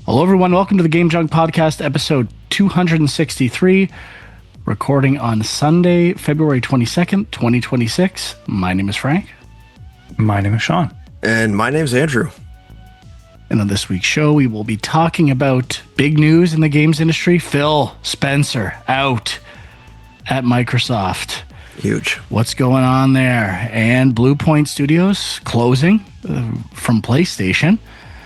Hello, everyone. Welcome to the Game Junk Podcast, episode 263, recording on Sunday, February 22nd, 2026. My name is Frank. My name is Sean. And my name's Andrew. And on this week's show, we will be talking about big news in the games industry. Phil Spencer out at Microsoft. Huge. What's going on there? And Bluepoint Studios closing from PlayStation.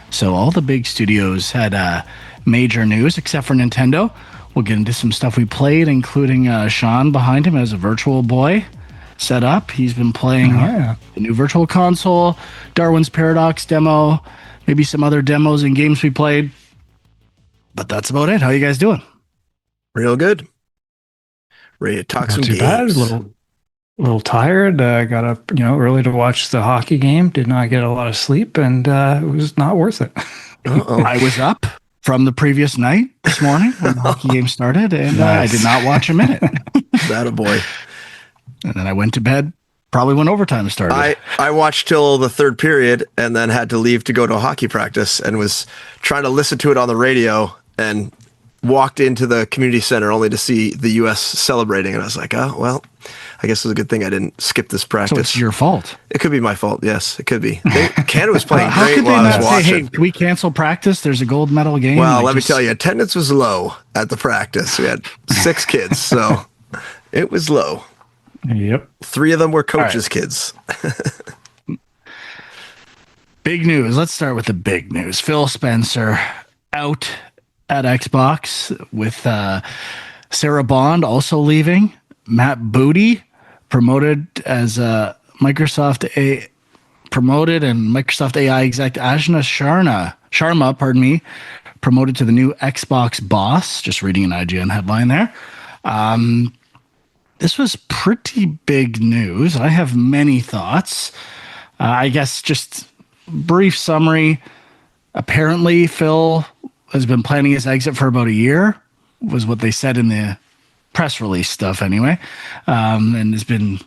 So all the big studios had major news, except for Nintendo. We'll get into some stuff we played, including Sean behind him as a Virtual Boy set up. He's been playing the new Virtual Console, Darwin's Paradox demo, maybe some other demos and games we played. But that's about it. How you guys doing? Real good. Ready to talk Not some too games. bad. A little tired. Got up, early to watch the hockey game. Did not get a lot of sleep, and it was not worth it. I was up from the previous night this morning when the hockey game started, and I did not watch a minute. That a boy. And then I went to bed probably when overtime started. I watched till the third period and then had to leave to go to hockey practice and was trying to listen to it on the radio and walked into the community center only to see the U.S. celebrating. And I was like, oh, well, I guess it was a good thing I didn't skip this practice. So it's your fault. It could be my fault. Yes, it could be. Canada was playing How great could they while I not was say, watching. hey, can we cancel practice? There's a gold medal game. Well, let me tell you, attendance was low at the practice. We had 6 kids, so it was low. Yep. 3 of them were coaches' kids. Big news. Let's start with the big news. Phil Spencer out at Xbox with Sarah Bond also leaving. Matt Booty promoted as Microsoft AI exec Ajna Sharma, promoted to the new Xbox boss. Just reading an IGN headline there. This was pretty big news. I have many thoughts. I guess just brief summary. Apparently, Phil has been planning his exit for about a year, was what they said in the press release stuff anyway, and has been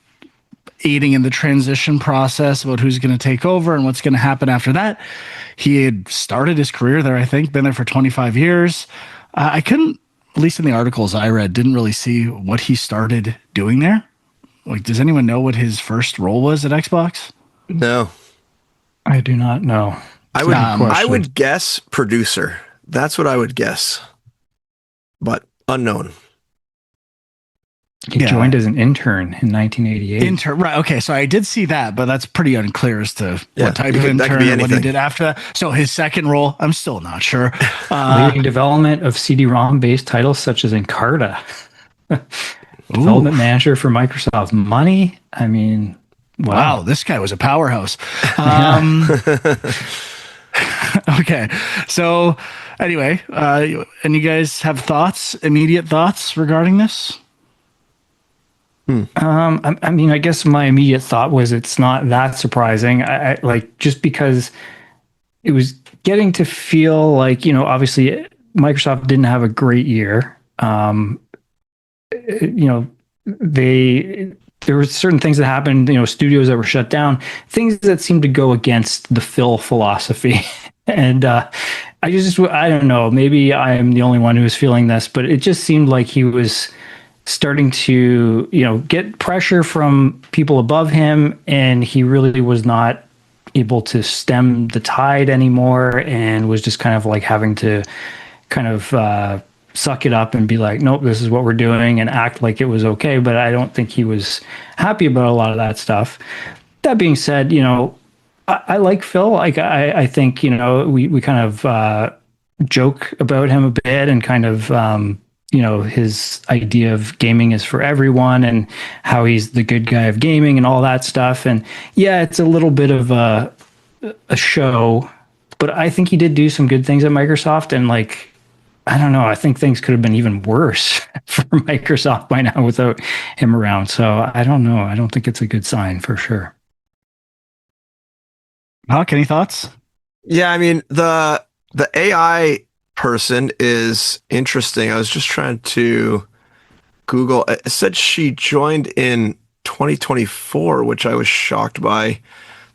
aiding in the transition process about who's going to take over and what's going to happen after that. He had started his career there, I think, been there for 25 years. I couldn't, at least in the articles I read, didn't really see what he started doing there. Like, does anyone know what his first role was at Xbox? No. I do not know. I would guess producer. That's what I would guess. But unknown. He joined as an intern in 1988. Right. Okay. So I did see that, but that's pretty unclear as to what type of intern and what he did after that. So his second role, I'm still not sure. Leading development of CD-ROM based titles such as Encarta. Development manager for Microsoft Money. I mean, wow, this guy was a powerhouse. Okay. So anyway, and you guys have thoughts, immediate thoughts regarding this? I mean, I guess my immediate thought was it's not that surprising. I like, just because it was getting to feel like, obviously Microsoft didn't have a great year. There were certain things that happened, studios that were shut down, things that seemed to go against the Phil philosophy. And I don't know, maybe I am the only one who was feeling this, but it just seemed like he was starting to, get pressure from people above him, and he really was not able to stem the tide anymore, and was just kind of like having to kind of suck it up and be like, nope, this is what we're doing, and act like it was okay. But I don't think he was happy about a lot of that stuff. That being said, I like Phil. Like, I think, we kind of joke about him a bit, and kind of, his idea of gaming is for everyone, and how he's the good guy of gaming and all that stuff. And yeah, it's a little bit of a show, but I think he did do some good things at Microsoft. And like, I don't know, I think things could have been even worse for Microsoft by now without him around. So I don't know. I don't think it's a good sign for sure. Huck, any thoughts? Yeah, I mean, the AI person is interesting. I was just trying to Google. It said she joined in 2024, which I was shocked by.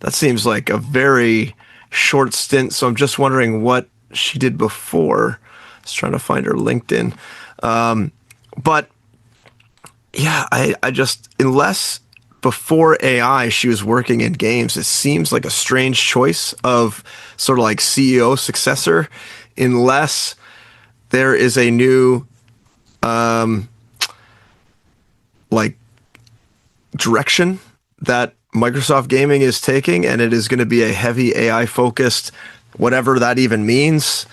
That seems like a very short stint. So I'm just wondering what she did before. I was trying to find her LinkedIn. But yeah, I just, unless before AI she was working in games, it seems like a strange choice of sort of like CEO successor, unless there is a new like direction that Microsoft Gaming is taking, and it is going to be a heavy AI focused, whatever that even means,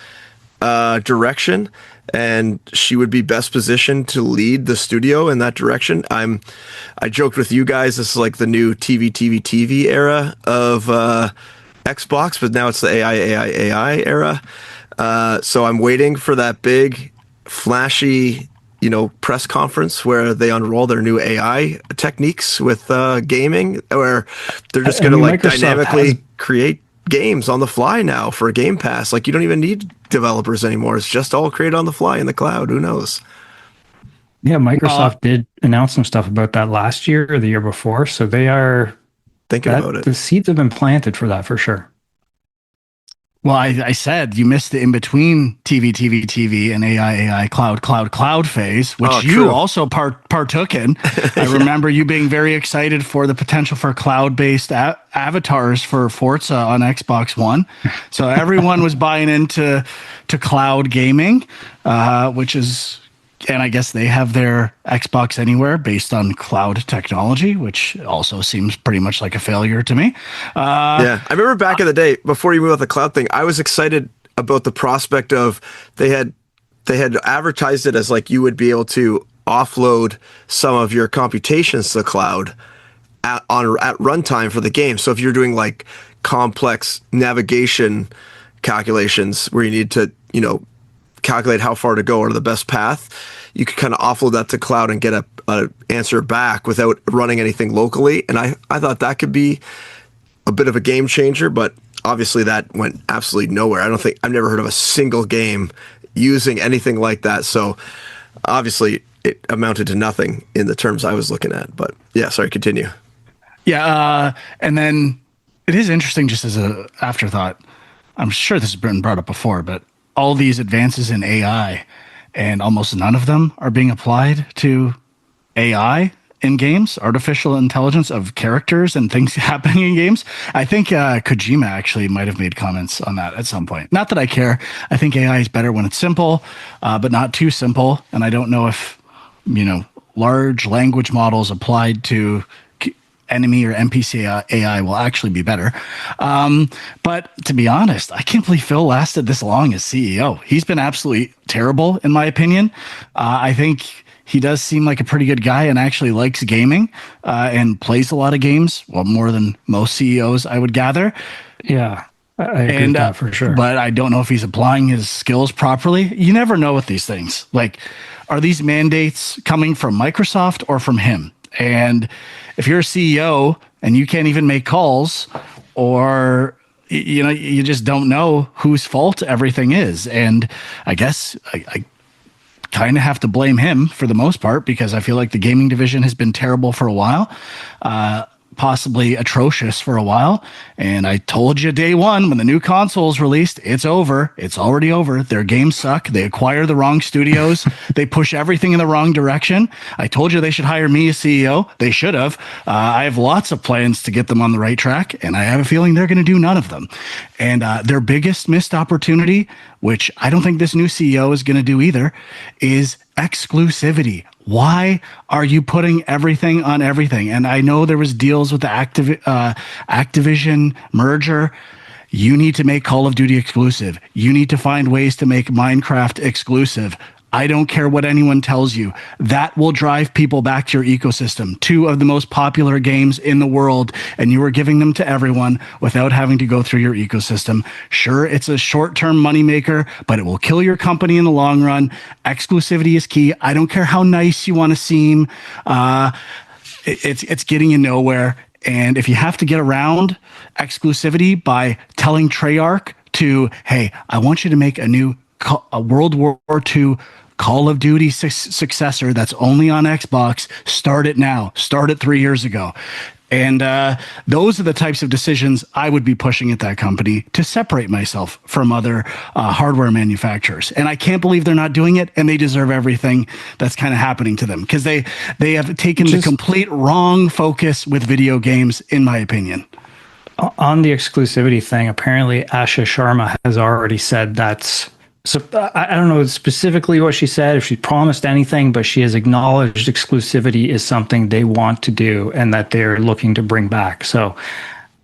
direction. And she would be best positioned to lead the studio in that direction. I joked with you guys, this is like the new TV era of Xbox, but now it's the AI era. So I'm waiting for that big, flashy, press conference where they unroll their new AI techniques with gaming, where they're just going to like Microsoft dynamically create games on the fly now for Game Pass. Like, you don't even need developers anymore. It's just all created on the fly in the cloud. Who knows? Yeah, Microsoft did announce some stuff about that last year or the year before. So they are thinking about it. The seeds have been planted for that for sure. Well, I said you missed the in-between TV, and AI, cloud phase, which you also partook in. I remember you being very excited for the potential for cloud-based avatars for Forza on Xbox One. So everyone was buying into cloud gaming, which is... And I guess they have their Xbox Anywhere based on cloud technology, which also seems pretty much like a failure to me. Yeah, I remember back in the day, before you moved with the cloud thing, I was excited about the prospect of they had advertised it as like you would be able to offload some of your computations to the cloud at runtime for the game. So if you're doing like complex navigation calculations where you need to, calculate how far to go or the best path, you could kind of offload that to cloud and get a answer back without running anything locally. And I thought that could be a bit of a game changer, but obviously that went absolutely nowhere. I've never heard of a single game using anything like that. So obviously it amounted to nothing in the terms I was looking at. But yeah, sorry, continue. Yeah, and then it is interesting, just as an afterthought. I'm sure this has been brought up before, but all these advances in AI, and almost none of them are being applied to AI in games, artificial intelligence of characters and things happening in games. I think Kojima actually might have made comments on that at some point. Not that I care. I think AI is better when it's simple, but not too simple. And I don't know if, large language models applied to enemy or NPC AI will actually be better. But to be honest, I can't believe Phil lasted this long as CEO. He's been absolutely terrible, in my opinion. I think he does seem like a pretty good guy and actually likes gaming and plays a lot of games. Well, more than most CEOs, I would gather. Yeah, I agree with that for sure. But I don't know if he's applying his skills properly. You never know with these things. Like, are these mandates coming from Microsoft or from him? And if you're a CEO and you can't even make calls, or you just don't know whose fault everything is. And I guess I kind of have to blame him for the most part, because I feel like the gaming division has been terrible for a while. Possibly atrocious for a while. And I told you day one, when the new console is released, it's over. It's already over. Their games suck. They acquire the wrong studios. They push everything in the wrong direction. I told you they should hire me as CEO. They should have. I have lots of plans to get them on the right track, and I have a feeling they're going to do none of them. And their biggest missed opportunity, which I don't think this new CEO is going to do either, is exclusivity. Why are you putting everything on everything? And I know there was deals with the Activision merger. You need to make Call of Duty exclusive. You need to find ways to make Minecraft exclusive. I don't care what anyone tells you. That will drive people back to your ecosystem. 2 of the most popular games in the world, and you are giving them to everyone without having to go through your ecosystem. Sure, it's a short-term moneymaker, but it will kill your company in the long run. Exclusivity is key. I don't care how nice you want to seem. It's getting you nowhere. And if you have to get around exclusivity by telling Treyarch to, hey, I want you to make a World War II Call of Duty successor that's only on Xbox, start it now. Start it 3 years ago. And those are the types of decisions I would be pushing at that company to separate myself from other hardware manufacturers. And I can't believe they're not doing it, and they deserve everything that's kind of happening to them because they have taken the complete wrong focus with video games, in my opinion. On the exclusivity thing, apparently Asha Sharma has already said that's. So I don't know specifically what she said, if she promised anything, but she has acknowledged exclusivity is something they want to do and that they're looking to bring back. So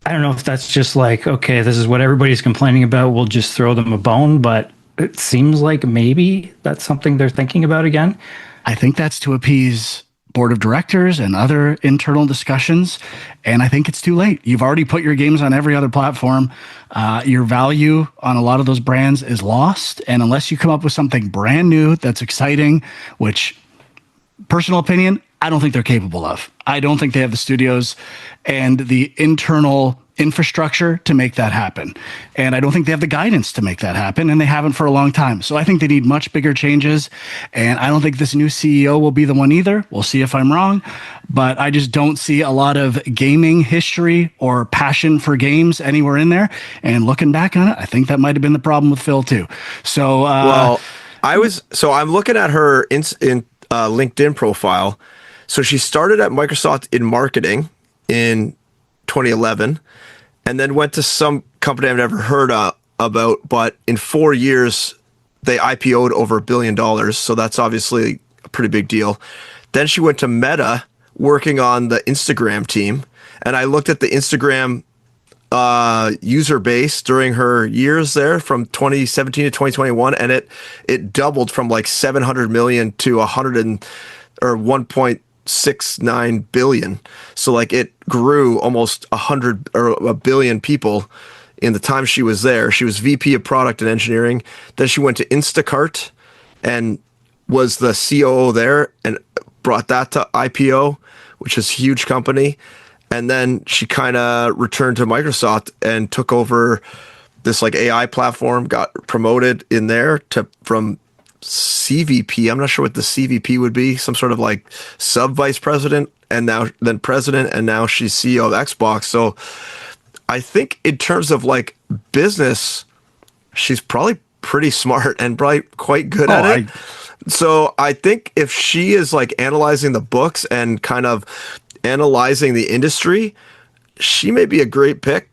I don't know if that's just like, okay, this is what everybody's complaining about, we'll just throw them a bone, but it seems like maybe that's something they're thinking about again. I think that's to appease board of directors and other internal discussions. And I think it's too late. You've already put your games on every other platform. Your value on a lot of those brands is lost. And unless you come up with something brand new that's exciting, which, personal opinion, I don't think they're capable of. I don't think they have the studios and the internal infrastructure to make that happen. And I don't think they have the guidance to make that happen, and they haven't for a long time. So I think they need much bigger changes, and I don't think this new CEO will be the one either. We'll see if I'm wrong, but I just don't see a lot of gaming history or passion for games anywhere in there. And looking back on it, I think that might have been the problem with Phil too. So, well, I'm looking at her LinkedIn profile. So she started at Microsoft in marketing in 2011, and then went to some company I've never heard about, but in 4 years, they IPO'd over $1 billion. So that's obviously a pretty big deal. Then she went to Meta, working on the Instagram team. And I looked at the Instagram user base during her years there from 2017 to 2021, and it doubled from like 700 million to 1.69 billion. So like it grew almost 100 or a billion people in the time she was there. She was VP of product and engineering. Then she went to Instacart and was the COO there and brought that to IPO, which is a huge company. And then she kind of returned to Microsoft and took over this like AI platform, got promoted in there from CVP. I'm not sure what the CVP would be, some sort of like sub vice president, and then president, and now she's CEO of Xbox. So I think in terms of like business, she's probably pretty smart and probably quite good at it. So I think if she is like analyzing the books and kind of analyzing the industry, she may be a great pick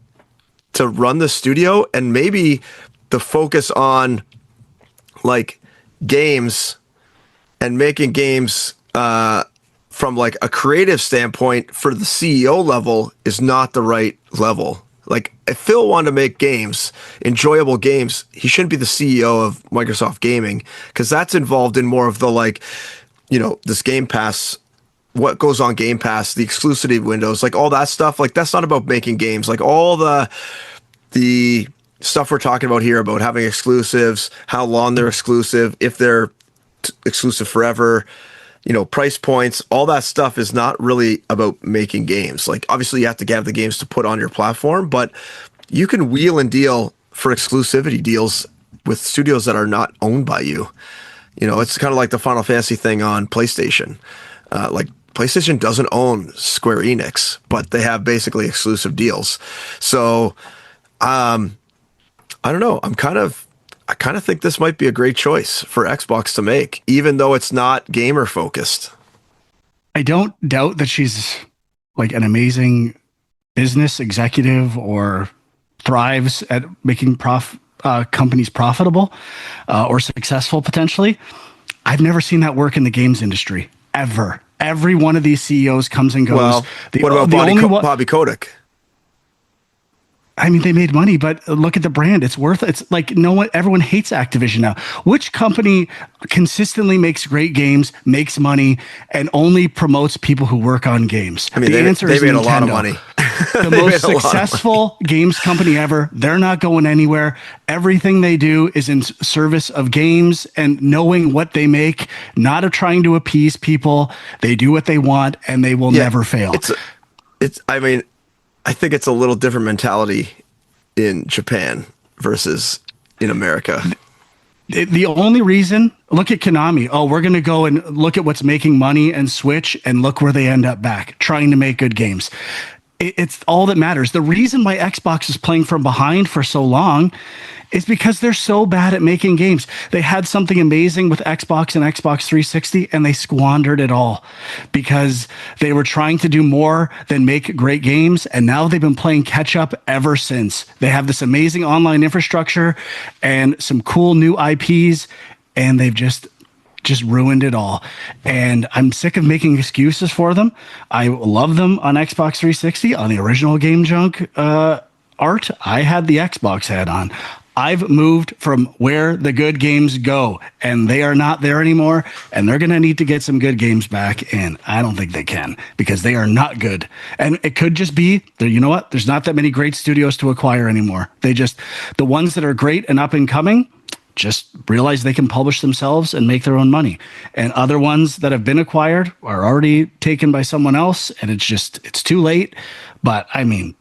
to run the studio, and maybe the focus on like games and making games from like a creative standpoint for the CEO level is not the right level. Like if Phil wanted to make games, enjoyable games, he shouldn't be the CEO of Microsoft Gaming, because that's involved in more of the like, you know, this Game Pass, what goes on Game Pass, the exclusivity windows, like all that stuff. Like that's not about making games. Like all the stuff we're talking about here about having exclusives, how long they're exclusive, if they're exclusive forever, you know, price points, all that stuff is not really about making games. Like obviously you have to have the games to put on your platform, but you can wheel and deal for exclusivity deals with studios that are not owned by you. You know, it's kind of like the Final Fantasy thing on PlayStation. Like PlayStation doesn't own Square Enix, but they have basically exclusive deals. So, I don't know. I kind of think this might be a great choice for Xbox to make, even though it's not gamer focused. I don't doubt that she's like an amazing business executive or thrives at making companies profitable or successful potentially. I've never seen that work in the games industry ever. Every one of these CEOs comes and goes. Well, what about Bobby Kotick? I mean, they made money, but look at the brand. It's like everyone hates Activision now. Which company consistently makes great games, makes money, and only promotes people who work on games? I mean, they made Nintendo. A lot of money. The most successful games company ever. They're not going anywhere. Everything they do is in service of games and knowing what they make, not of trying to appease people. They do what they want, and they will never fail. I think it's a little different mentality in Japan versus in America. The only reason, look at Konami. Oh, we're going to go and look at what's making money and switch, and look where they end up back, trying to make good games. It's all that matters. The reason why Xbox is playing from behind for so long is because they're so bad at making games. They had something amazing with Xbox and Xbox 360, and they squandered it all because they were trying to do more than make great games. And now they've been playing catch up ever since. They have this amazing online infrastructure and some cool new IPs, and they've just ruined it all. And I'm sick of making excuses for them. I love them on Xbox 360 on the original Game Junk art. I had the Xbox head on. I've moved from where the good games go, and they are not there anymore, and they're going to need to get some good games back in. I don't think they can, because they are not good. And it could just be, you know what, there's not that many great studios to acquire anymore. The ones that are great and up and coming, just realize they can publish themselves and make their own money. And other ones that have been acquired are already taken by someone else, and it's too late. But I mean,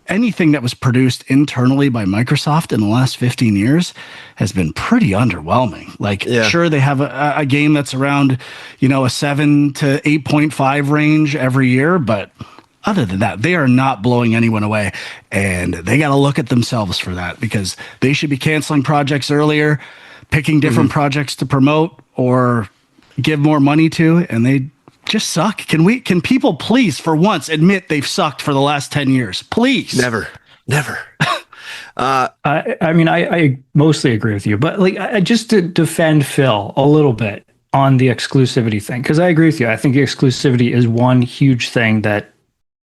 anything that was produced internally by Microsoft in the last 15 years has been pretty underwhelming. Like, sure, they have a game that's around, a 7 to 8.5 range every year, but other than that, they are not blowing anyone away. And they got to look at themselves for that, because they should be canceling projects earlier, picking different projects to promote or give more money to, and they just suck. Can people please, for once, admit they've sucked for the last 10 years? Please. Never. I mostly agree with you, but I just to defend Phil a little bit on the exclusivity thing, because I agree with you. I think exclusivity is one huge thing that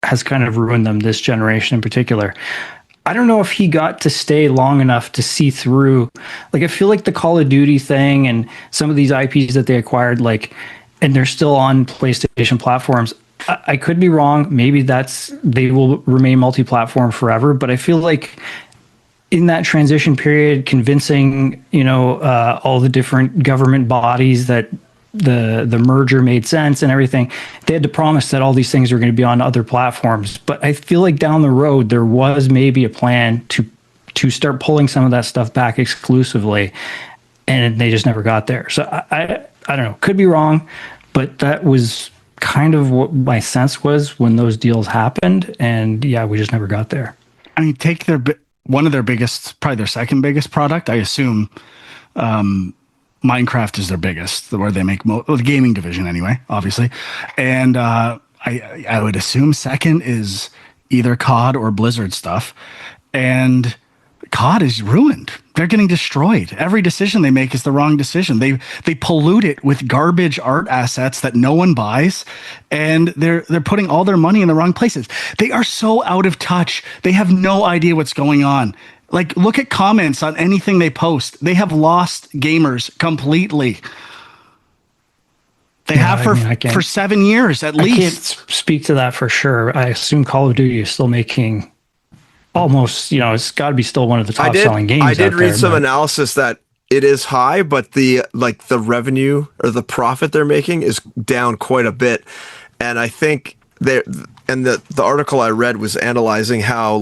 has kind of ruined them this generation in particular. I don't know if he got to stay long enough to see through. I feel like the Call of Duty thing and some of these IPs that they acquired, and they're still on PlayStation platforms. I could be wrong. Maybe they will remain multi-platform forever. But I feel like in that transition period, convincing all the different government bodies that the merger made sense and everything, they had to promise that all these things are going to be on other platforms. But I feel like down the road there was maybe a plan to start pulling some of that stuff back exclusively, and they just never got there. So I don't know, could be wrong, but that was kind of what my sense was when those deals happened. And yeah, we just never got there. I mean, take one of their biggest, probably their second biggest product. I assume Minecraft is their biggest, where they make the gaming division anyway, obviously. And I would assume second is either COD or Blizzard stuff. And COD is ruined. They're getting destroyed. Every decision they make is the wrong decision. They pollute it with garbage art assets that no one buys, and they're putting all their money in the wrong places. They are so out of touch. They have no idea what's going on. Look at comments on anything they post. They have lost gamers completely. They have for 7 years at least. I can't speak to that for sure. I assume Call of Duty is still making almost, it's got to be still one of the top selling games. I did read some analysis that it is high, but the revenue or the profit they're making is down quite a bit. And I think the article I read was analyzing how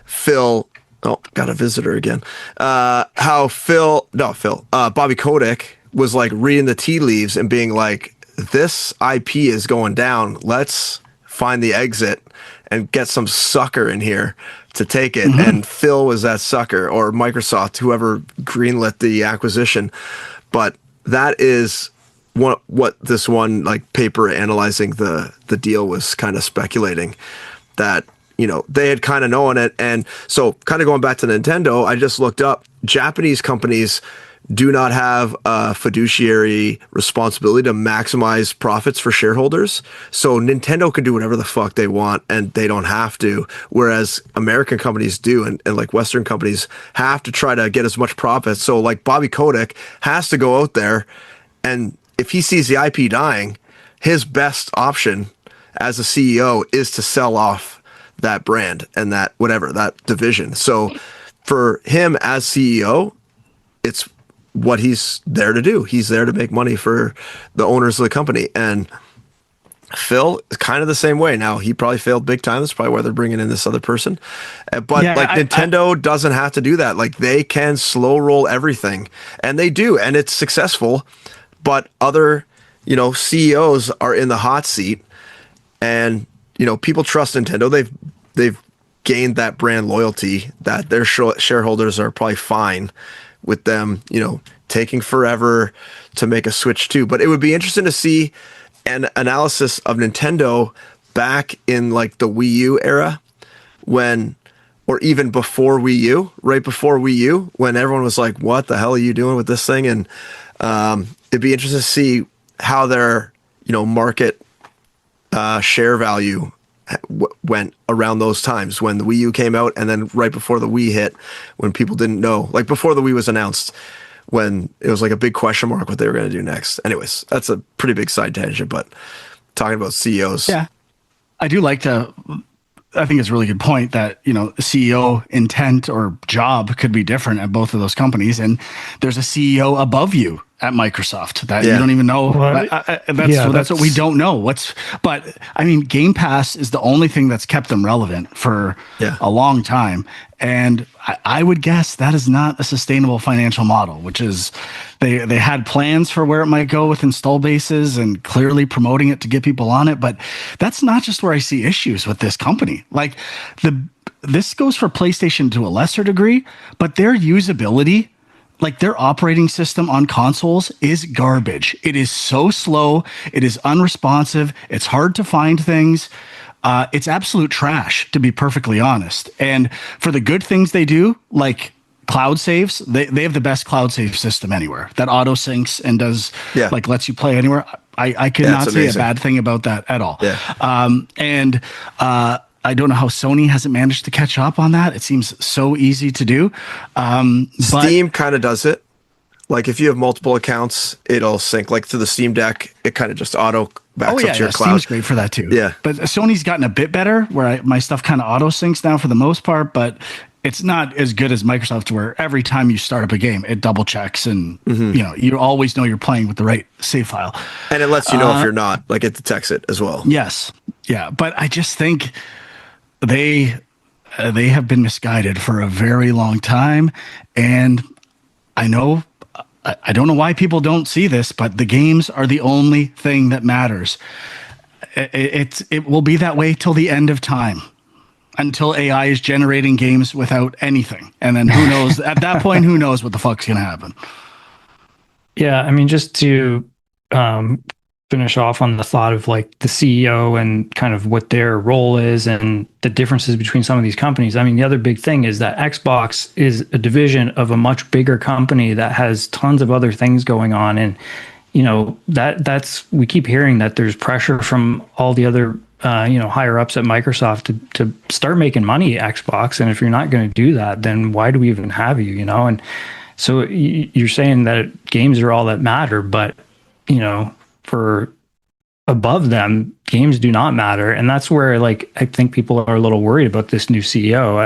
Phil, got a visitor again. Bobby Kotick was reading the tea leaves and being like, this IP is going down. Let's find the exit and get some sucker in here to take it. And Phil was that sucker, or Microsoft, whoever greenlit the acquisition. But that is what this one paper analyzing the deal was kind of speculating, that they had kind of known it. And so kind of going back to Nintendo, I just looked up, Japanese companies do not have a fiduciary responsibility to maximize profits for shareholders. So Nintendo can do whatever the fuck they want and they don't have to. Whereas American companies do, and Western companies have to try to get as much profit. So Bobby Kotick has to go out there, and if he sees the IP dying, his best option as a CEO is to sell off that brand and that division. So for him as CEO, it's what he's there to do. He's there to make money for the owners of the company. And Phil is kind of the same way. Now, he probably failed big time. That's probably why they're bringing in this other person. But Nintendo doesn't have to do that. They can slow roll everything, and they do, and it's successful. But other, CEOs are in the hot seat, and people trust Nintendo. They've they've gained that brand loyalty that their shareholders are probably fine with them, taking forever to make a Switch 2. But it would be interesting to see an analysis of Nintendo back in like the Wii U era or even before Wii U, right before Wii U, when everyone was like, what the hell are you doing with this thing? And it'd be interesting to see how their, market share value went around those times when the Wii U came out, and then right before the Wii hit, when people didn't know, like before the Wii was announced, when it was like a big question mark what they were going to do next. Anyways, that's a pretty big side tangent, but talking about CEOs. Yeah. I think it's a really good point that, CEO intent or job could be different at both of those companies. And there's a CEO above you at Microsoft that you don't even know. That's what we don't know. But I mean, Game Pass is the only thing that's kept them relevant for a long time. And I would guess that is not a sustainable financial model, which is they had plans for where it might go with install bases and clearly promoting it to get people on it. But that's not just where I see issues with this company. Like this goes for PlayStation to a lesser degree, but their usability, like their operating system on consoles, is garbage. It is so slow. It is unresponsive. It's hard to find things. It's absolute trash, to be perfectly honest. And for the good things they do, like cloud saves, they have the best cloud save system anywhere that auto syncs and does lets you play anywhere. I could not say a bad thing about that at all. I don't know how Sony hasn't managed to catch up on that. It seems so easy to do. Steam kind of does it. Like if you have multiple accounts, it'll sync. Like to the Steam Deck, it kind of just auto backs up to your cloud. Steam's great for that too. Yeah. But Sony's gotten a bit better where my stuff kind of auto syncs now for the most part, but it's not as good as Microsoft where every time you start up a game, it double checks and you always know you're playing with the right save file. And it lets you know if you're not, like it detects it as well. Yes. Yeah. But I just think they have been misguided for a very long time. And I don't know why people don't see this, but the games are the only thing that matters. It will be that way till the end of time, until AI is generating games without anything. And then who knows, at that point, who knows what the fuck's going to happen. Yeah. I mean, just to finish off on the thought of like the CEO and kind of what their role is and the differences between some of these companies. I mean, the other big thing is that Xbox is a division of a much bigger company that has tons of other things going on. And, we keep hearing that there's pressure from all the other, higher ups at Microsoft to start making money at Xbox. And if you're not going to do that, then why do we even have you, And so you're saying that games are all that matter, but, for above them, games do not matter. And that's where, like, I think people are a little worried about this new CEO.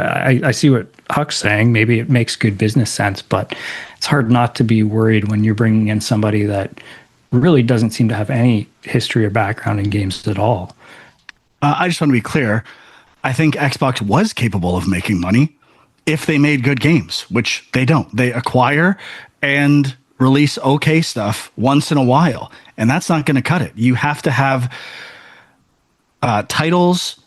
I see what Huck's saying. Maybe it makes good business sense, but it's hard not to be worried when you're bringing in somebody that really doesn't seem to have any history or background in games at all. I just want to be clear. I think Xbox was capable of making money if they made good games, which they don't. They acquire and release okay stuff once in a while, and that's not going to cut it. You have to have titles,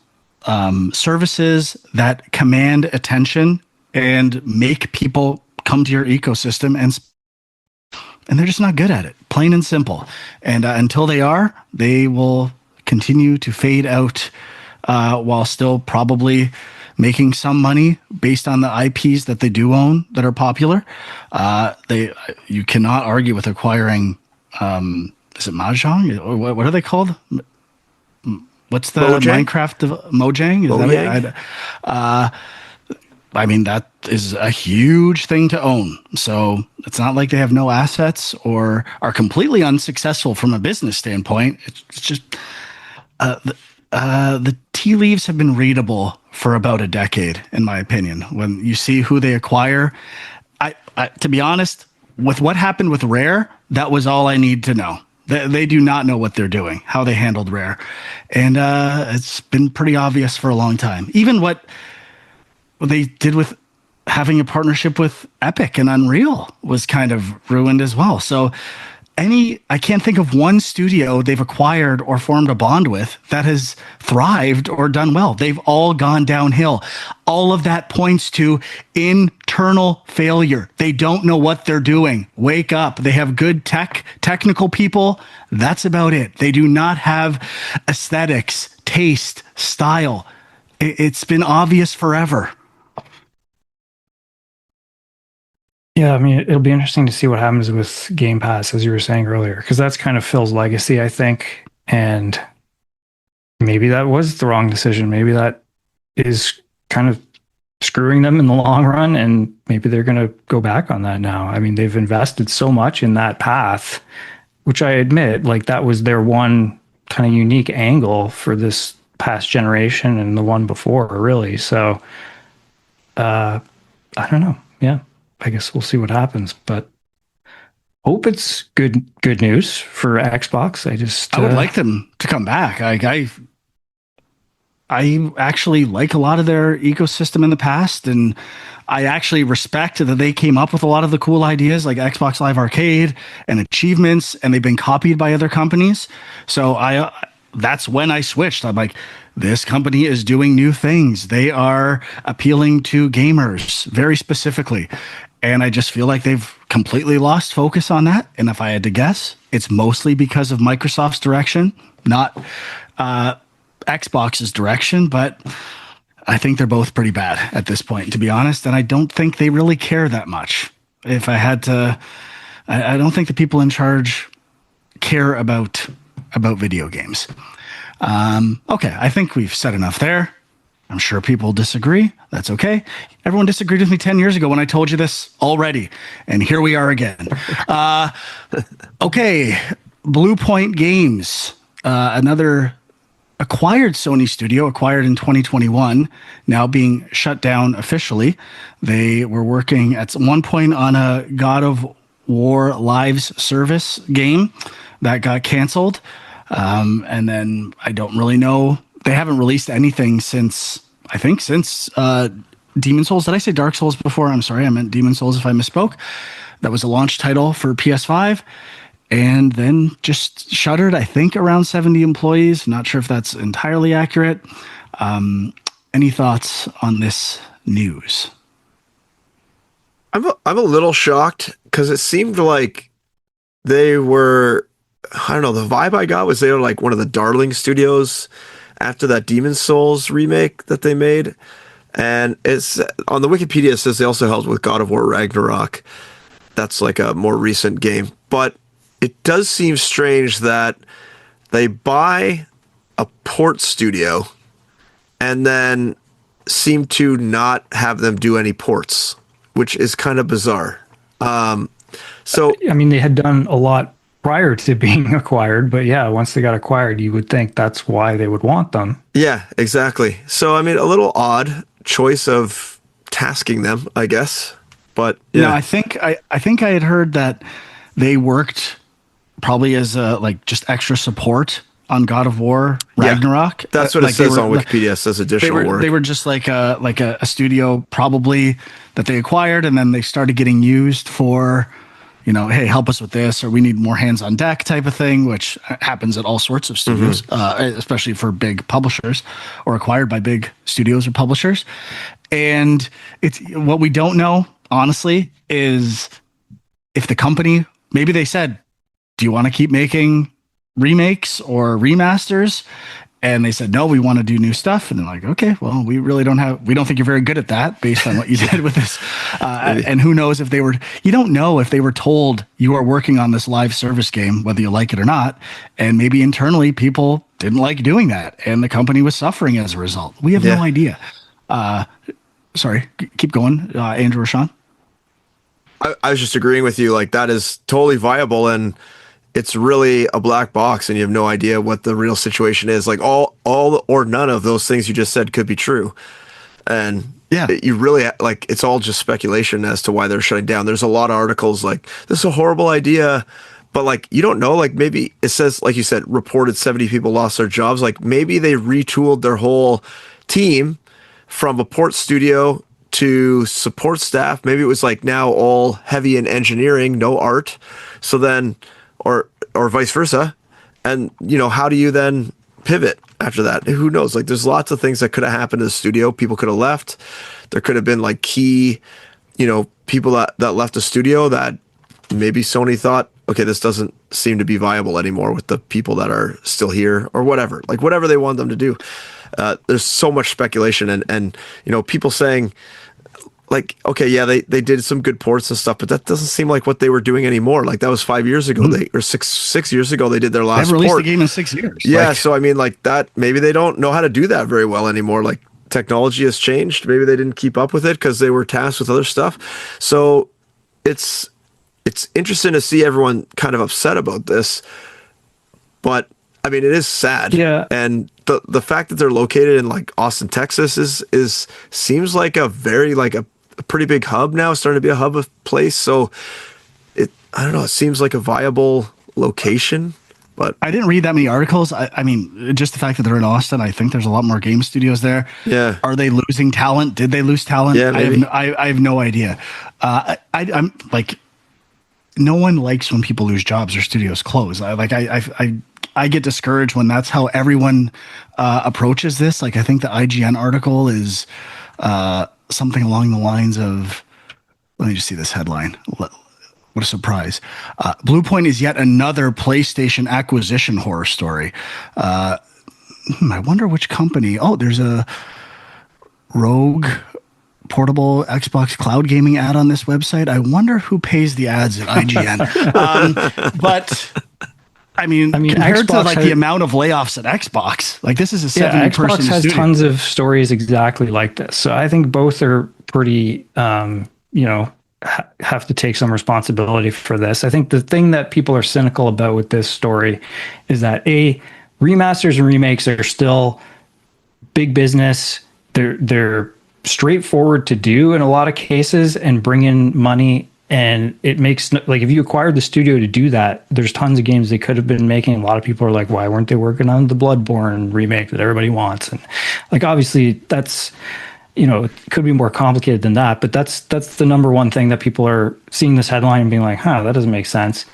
services that command attention and make people come to your ecosystem, and they're just not good at it, plain and simple. And until they are, they will continue to fade out while still probably making some money based on the IPs that they do own that are popular. You cannot argue with acquiring, is it Mahjong? Or what are they called? What's the Mojang? Minecraft Mojang? Is that it? I mean, that is a huge thing to own. So it's not like they have no assets or are completely unsuccessful from a business standpoint. It's just the tea leaves have been readable for about a decade, in my opinion. When you see who they acquire, I to be honest, with what happened with Rare, that was all I need to know. They do not know what they're doing, how they handled Rare. And it's been pretty obvious for a long time. Even what they did with having a partnership with Epic and Unreal was kind of ruined as well. So I can't think of one studio they've acquired or formed a bond with that has thrived or done well. They've all gone downhill. All of that points to internal failure. They don't know what they're doing. Wake up. They have good technical people. That's about it. They do not have aesthetics, taste, style. It's been obvious forever. Yeah, I mean, it'll be interesting to see what happens with Game Pass, as you were saying earlier, because that's kind of Phil's legacy, I think. And maybe that was the wrong decision. Maybe that is kind of screwing them in the long run, and maybe they're going to go back on that now. I mean, they've invested so much in that path, which I admit, like, that was their one kind of unique angle for this past generation and the one before, really. So, I don't know. Yeah. I guess we'll see what happens, but hope it's good news for Xbox. I would like them to come back. I actually like a lot of their ecosystem in the past, and I actually respect that they came up with a lot of the cool ideas like Xbox Live Arcade and achievements, and they've been copied by other companies. So that's when I switched. I'm like, this company is doing new things. They are appealing to gamers very specifically. And I just feel like they've completely lost focus on that. And if I had to guess, it's mostly because of Microsoft's direction, not Xbox's direction. But I think they're both pretty bad at this point, to be honest. And I don't think they really care that much. If I had to, I don't think the people in charge care about video games. Okay, I think we've said enough there. I'm sure people disagree. That's okay. Everyone disagreed with me 10 years ago when I told you this already. And here we are again. Okay, Bluepoint Games, another acquired Sony studio, acquired in 2021, now being shut down officially. They were working at one point on a God of War Lives service game that got canceled. And then I don't really know. They haven't released anything since Demon Souls. Did I say Dark Souls before? I'm sorry. I meant Demon Souls if I misspoke. That was a launch title for PS5 and then just shuttered, I think, around 70 employees. Not sure if that's entirely accurate. Any thoughts on this news? I'm a little shocked because it seemed like they were, I don't know, the vibe I got was they were like one of the darling studios after that Demon Souls remake that they made. And it's on the Wikipedia, it says they also helped with God of War Ragnarok. That's like a more recent game. But it does seem strange that they buy a port studio and then seem to not have them do any ports, which is kind of bizarre. So I mean, they had done a lot prior to being acquired, but yeah, once they got acquired, you would think that's why they would want them. Yeah, exactly. So, I mean, a little odd choice of tasking them, I guess. But yeah, no, I think I had heard that they worked probably as like just extra support on God of War Ragnarok. Yeah, that's what it says on Wikipedia. It says additional work. They were just like a studio probably that they acquired, and then they started getting used for, you know, hey, help us with this, or we need more hands on deck type of thing, which happens at all sorts of studios, especially for big publishers or acquired by big studios or publishers. And it's what we don't know, honestly, is if the company, maybe they said, do you want to keep making remakes or remasters? And they said, no, we want to do new stuff. And they're like, okay, well, we don't think you're very good at that based on what you did with this. And who knows if you don't know if they were told you are working on this live service game, whether you like it or not. And maybe internally people didn't like doing that. And the company was suffering as a result. We have no idea. Sorry, keep going, Andrew or Sean. I was just agreeing with you. Like, that is totally viable. And it's really a black box and you have no idea what the real situation is. Like all or none of those things you just said could be true. And you really like, it's all just speculation as to why they're shutting down. There's a lot of articles like this is a horrible idea, but like, you don't know, like maybe it says, like you said, reported 70 people lost their jobs. Like maybe they retooled their whole team from a port studio to support staff. Maybe it was like now all heavy in engineering, no art. So then or vice versa. And, how do you then pivot after that? Who knows? Like, there's lots of things that could have happened to the studio. People could have left. There could have been like key, people that left the studio that maybe Sony thought, okay, this doesn't seem to be viable anymore with the people that are still here, or whatever, like whatever they want them to do. There's so much speculation and people saying, like, okay, yeah, they did some good ports and stuff, but that doesn't seem like what they were doing anymore. Like, that was 5 years ago. Or six years ago, they did their last They've released port. the game in 6 years. Yeah, so I mean, like, that, maybe they don't know how to do that very well anymore. Like, technology has changed. Maybe they didn't keep up with it because they were tasked with other stuff. So it's interesting to see everyone kind of upset about this. But I mean, it is sad. Yeah. And the fact that they're located in like Austin, Texas is seems like a very like a pretty big hub now. It's starting to be a hub of place. So I don't know, it seems like a viable location. But I didn't read that many articles. I mean, just the fact that they're in Austin, I think there's a lot more game studios there. Yeah. Are they losing talent? Did they lose talent? Yeah, maybe. I have no idea. I'm like, no one likes when people lose jobs or studios close. I get discouraged when that's how everyone approaches this. Like, I think the IGN article is something along the lines of, let me just see this headline. What a surprise. Bluepoint is yet another PlayStation acquisition horror story. I wonder which company. Oh, there's a Rogue portable Xbox cloud gaming ad on this website. I wonder who pays the ads at IGN. But I mean, compared Xbox to like the amount of layoffs at Xbox, like this is a 70-person Xbox has studio. tons of stories exactly like this. So I think both are pretty, have to take some responsibility for this. I think the thing that people are cynical about with this story is that remasters and remakes are still big business. They're straightforward to do in a lot of cases and bring in money. And it makes, like, if you acquired the studio to do that, there's tons of games they could have been making. A lot of people are like, why weren't they working on the Bloodborne remake that everybody wants? And like, obviously that's, it could be more complicated than that, but that's the number one thing that people are seeing this headline and being like, that doesn't make sense.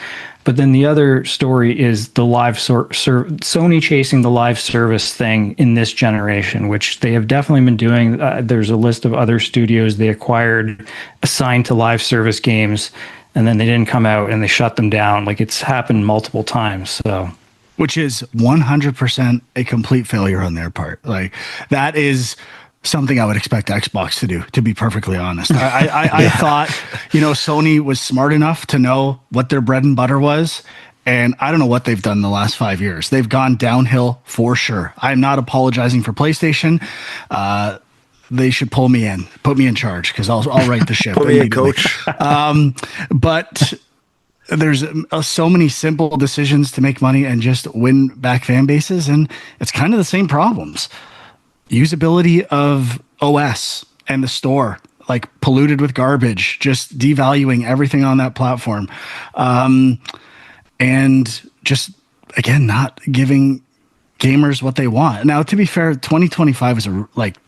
But then the other story is the Sony chasing the live service thing in this generation, which they have definitely been doing. There's a list of other studios they acquired assigned to live service games, and then they didn't come out and they shut them down. Like, it's happened multiple times. So, which is 100% a complete failure on their part. Like, that is something I would expect Xbox to do, to be perfectly honest. I thought, Sony was smart enough to know what their bread and butter was. And I don't know what they've done in the last 5 years. They've gone downhill for sure. I'm not apologizing for PlayStation. They should put me in charge, because I'll right the ship. Put me in, coach. But there's so many simple decisions to make money and just win back fan bases. And it's kind of the same problems. Usability of OS and the store, like, polluted with garbage, just devaluing everything on that platform. And just, again, not giving gamers what they want. Now, to be fair, 2025 is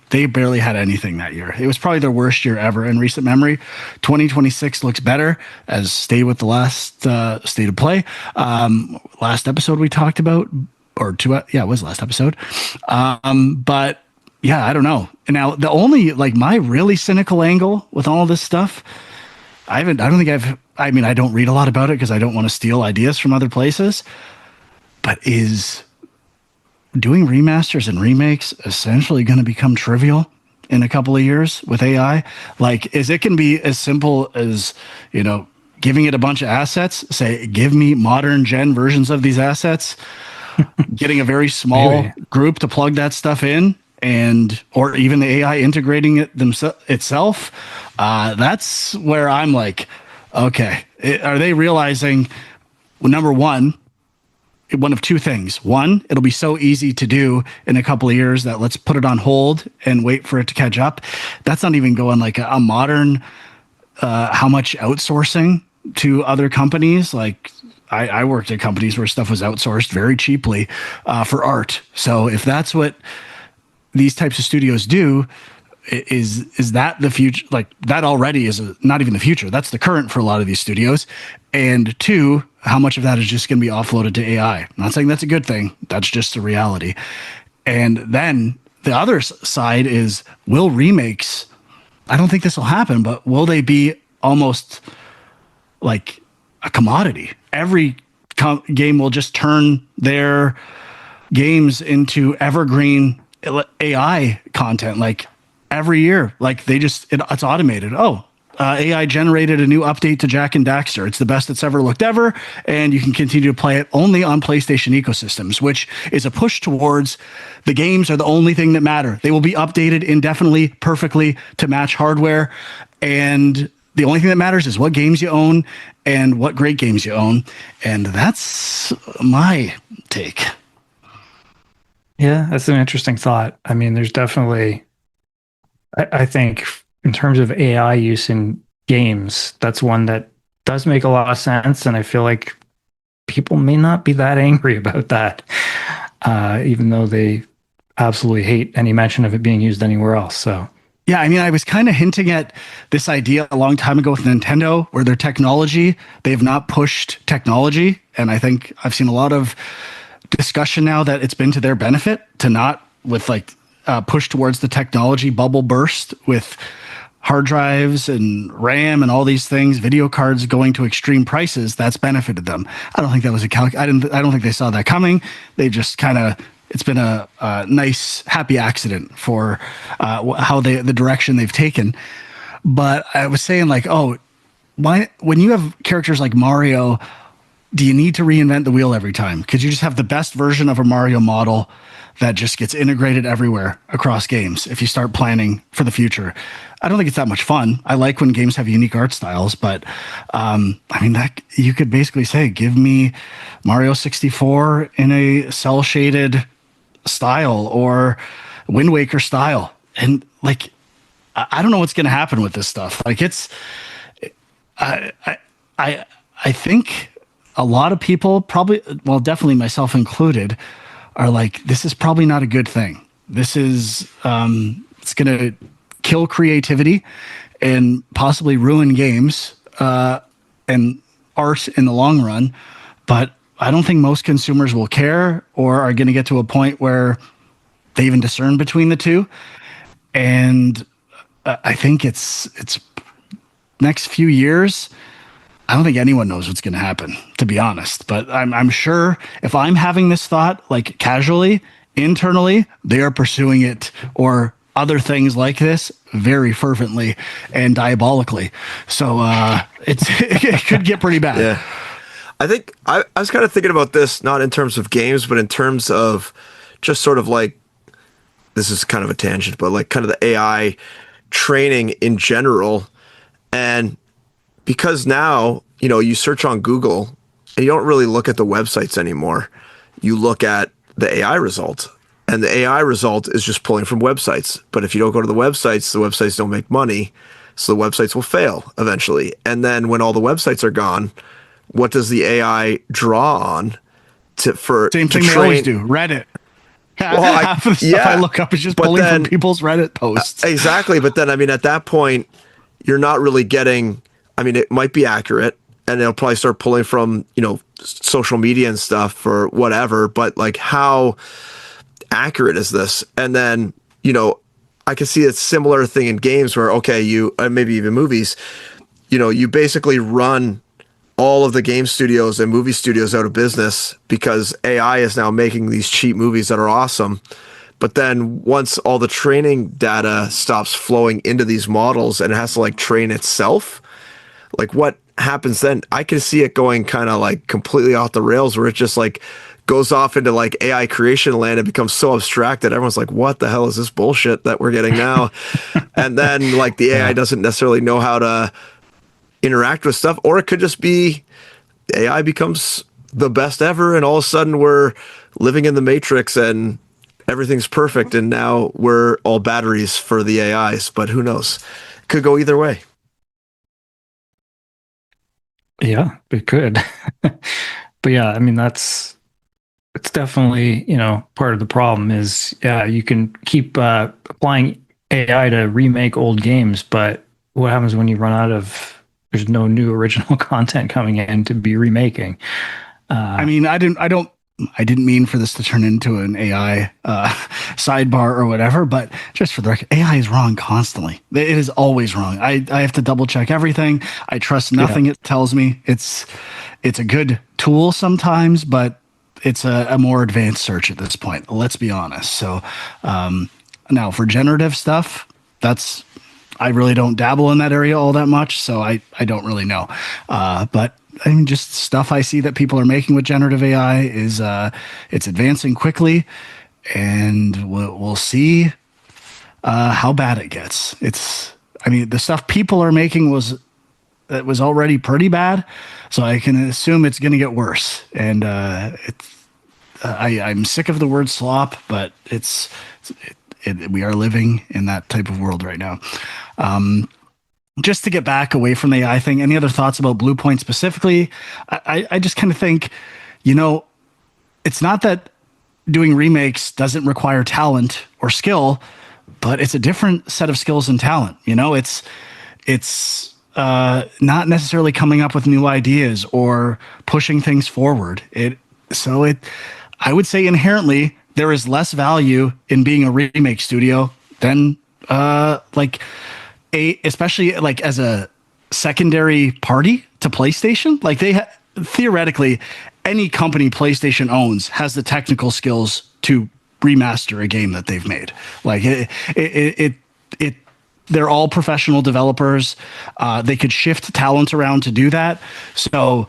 they barely had anything that year. It was probably their worst year ever in recent memory. 2026 looks better, as stay with the last state of play. Last episode we talked about, or two, it was last episode. But yeah, I don't know. And now the only, my really cynical angle with all this stuff, I don't read a lot about it because I don't want to steal ideas from other places, but is doing remasters and remakes essentially going to become trivial in a couple of years with AI? Like, is it going to be as simple as, giving it a bunch of assets, say, give me modern gen versions of these assets, getting a very small group to plug that stuff in, or even the AI integrating it itself? That's where I'm like, okay, are they realizing, well, number one of two things. One, it'll be so easy to do in a couple of years that let's put it on hold and wait for it to catch up. That's not even going like a modern, how much outsourcing to other companies. Like, I worked at companies where stuff was outsourced very cheaply for art. So if that's what these types of studios do, is that the future? Like, that already is not even the future. That's the current for a lot of these studios. And two, how much of that is just going to be offloaded to AI. I'm not saying that's a good thing. That's just the reality. And then the other side is, will remakes, I don't think this will happen, but will they be almost like a commodity? Every game will just turn their games into evergreen AI content, like every year. Like it's automated. AI generated a new update to Jack and Daxter. It's the best it's ever looked ever, and you can continue to play it only on PlayStation ecosystems, which is a push towards the games are the only thing that matter. They will be updated indefinitely, perfectly to match hardware, and the only thing that matters is what games you own and what great games you own, and that's my take. Yeah, that's an interesting thought. I mean, there's definitely, I think, in terms of AI use in games, that's one that does make a lot of sense. And I feel like people may not be that angry about that, even though they absolutely hate any mention of it being used anywhere else. So, yeah, I mean, I was kind of hinting at this idea a long time ago with Nintendo, where their technology, they've not pushed technology. And I think I've seen a lot of discussion now that it's been to their benefit to not with push towards the technology bubble burst with hard drives and RAM and all these things, video cards going to extreme prices. That's benefited them. I don't think that was I don't think they saw that coming. They just kind of, it's been a nice, happy accident for how the direction they've taken. But I was saying why, when you have characters like Mario, do you need to reinvent the wheel every time? Could you just have the best version of a Mario model that just gets integrated everywhere across games if you start planning for the future? I don't think it's that much fun. I like when games have unique art styles, but I mean, that you could basically say, give me Mario 64 in a cell shaded style or Wind Waker style. And I don't know what's going to happen with this stuff. I think a lot of people probably, well, definitely myself included, are like, this is probably not a good thing. This is, it's going to kill creativity and possibly ruin games and art in the long run. But I don't think most consumers will care or are going to get to a point where they even discern between the two. And I think it's next few years, I don't think anyone knows what's going to happen, to be honest. But I'm sure if I'm having this thought, casually, internally, they are pursuing it or other things like this very fervently and diabolically. So it could get pretty bad. Yeah. I think I was kind of thinking about this, not in terms of games, but in terms of just sort of this is kind of a tangent, but kind of the AI training in general. And because now, you search on Google and you don't really look at the websites anymore. You look at the AI result, and the AI result is just pulling from websites. But if you don't go to the websites don't make money. So the websites will fail eventually. And then when all the websites are gone, what does the AI draw on Same thing they always do, Reddit. Well, half of the stuff I look up is just pulling from people's Reddit posts. Exactly. But then, I mean, at that point, you're not really getting, I mean, it might be accurate and they'll probably start pulling from, social media and stuff or whatever, but how accurate is this? And then, I can see a similar thing in games where, okay, maybe even movies, you basically run all of the game studios and movie studios out of business because AI is now making these cheap movies that are awesome. But then once all the training data stops flowing into these models and it has to train itself, what happens then? I can see it going kind of completely off the rails where it just goes off into AI creation land and becomes so abstract that everyone's like, what the hell is this bullshit that we're getting now? And then the AI doesn't necessarily know how to interact with stuff, or it could just be AI becomes the best ever and all of a sudden we're living in the Matrix and everything's perfect and now we're all batteries for the AIs, but who knows? Could go either way. Yeah, it could. But yeah, I mean, it's definitely, part of the problem is, you can keep applying AI to remake old games, but what happens when you run out of there's no new original content coming in to be remaking. I mean, I didn't mean for this to turn into an AI sidebar or whatever, but just for the record, AI is wrong constantly. It is always wrong. I have to double check everything. I trust nothing it tells me. It's a good tool sometimes, but it's a more advanced search at this point. Let's be honest. So now for generative stuff, I really don't dabble in that area all that much, so I don't really know. But I mean, just stuff I see that people are making with generative AI is it's advancing quickly, and we'll see how bad it gets. I mean, the stuff people are making was already pretty bad, so I can assume it's going to get worse. And I'm sick of the word slop, but we are living in that type of world right now. Just to get back away from the AI thing, any other thoughts about Bluepoint specifically? I just kind of think, it's not that doing remakes doesn't require talent or skill, but it's a different set of skills and talent. It's not necessarily coming up with new ideas or pushing things forward. I would say inherently there is less value in being a remake studio than especially like as a secondary party to PlayStation. Like theoretically, any company PlayStation owns has the technical skills to remaster a game that they've made. Like they're all professional developers. They could shift talent around to do that. So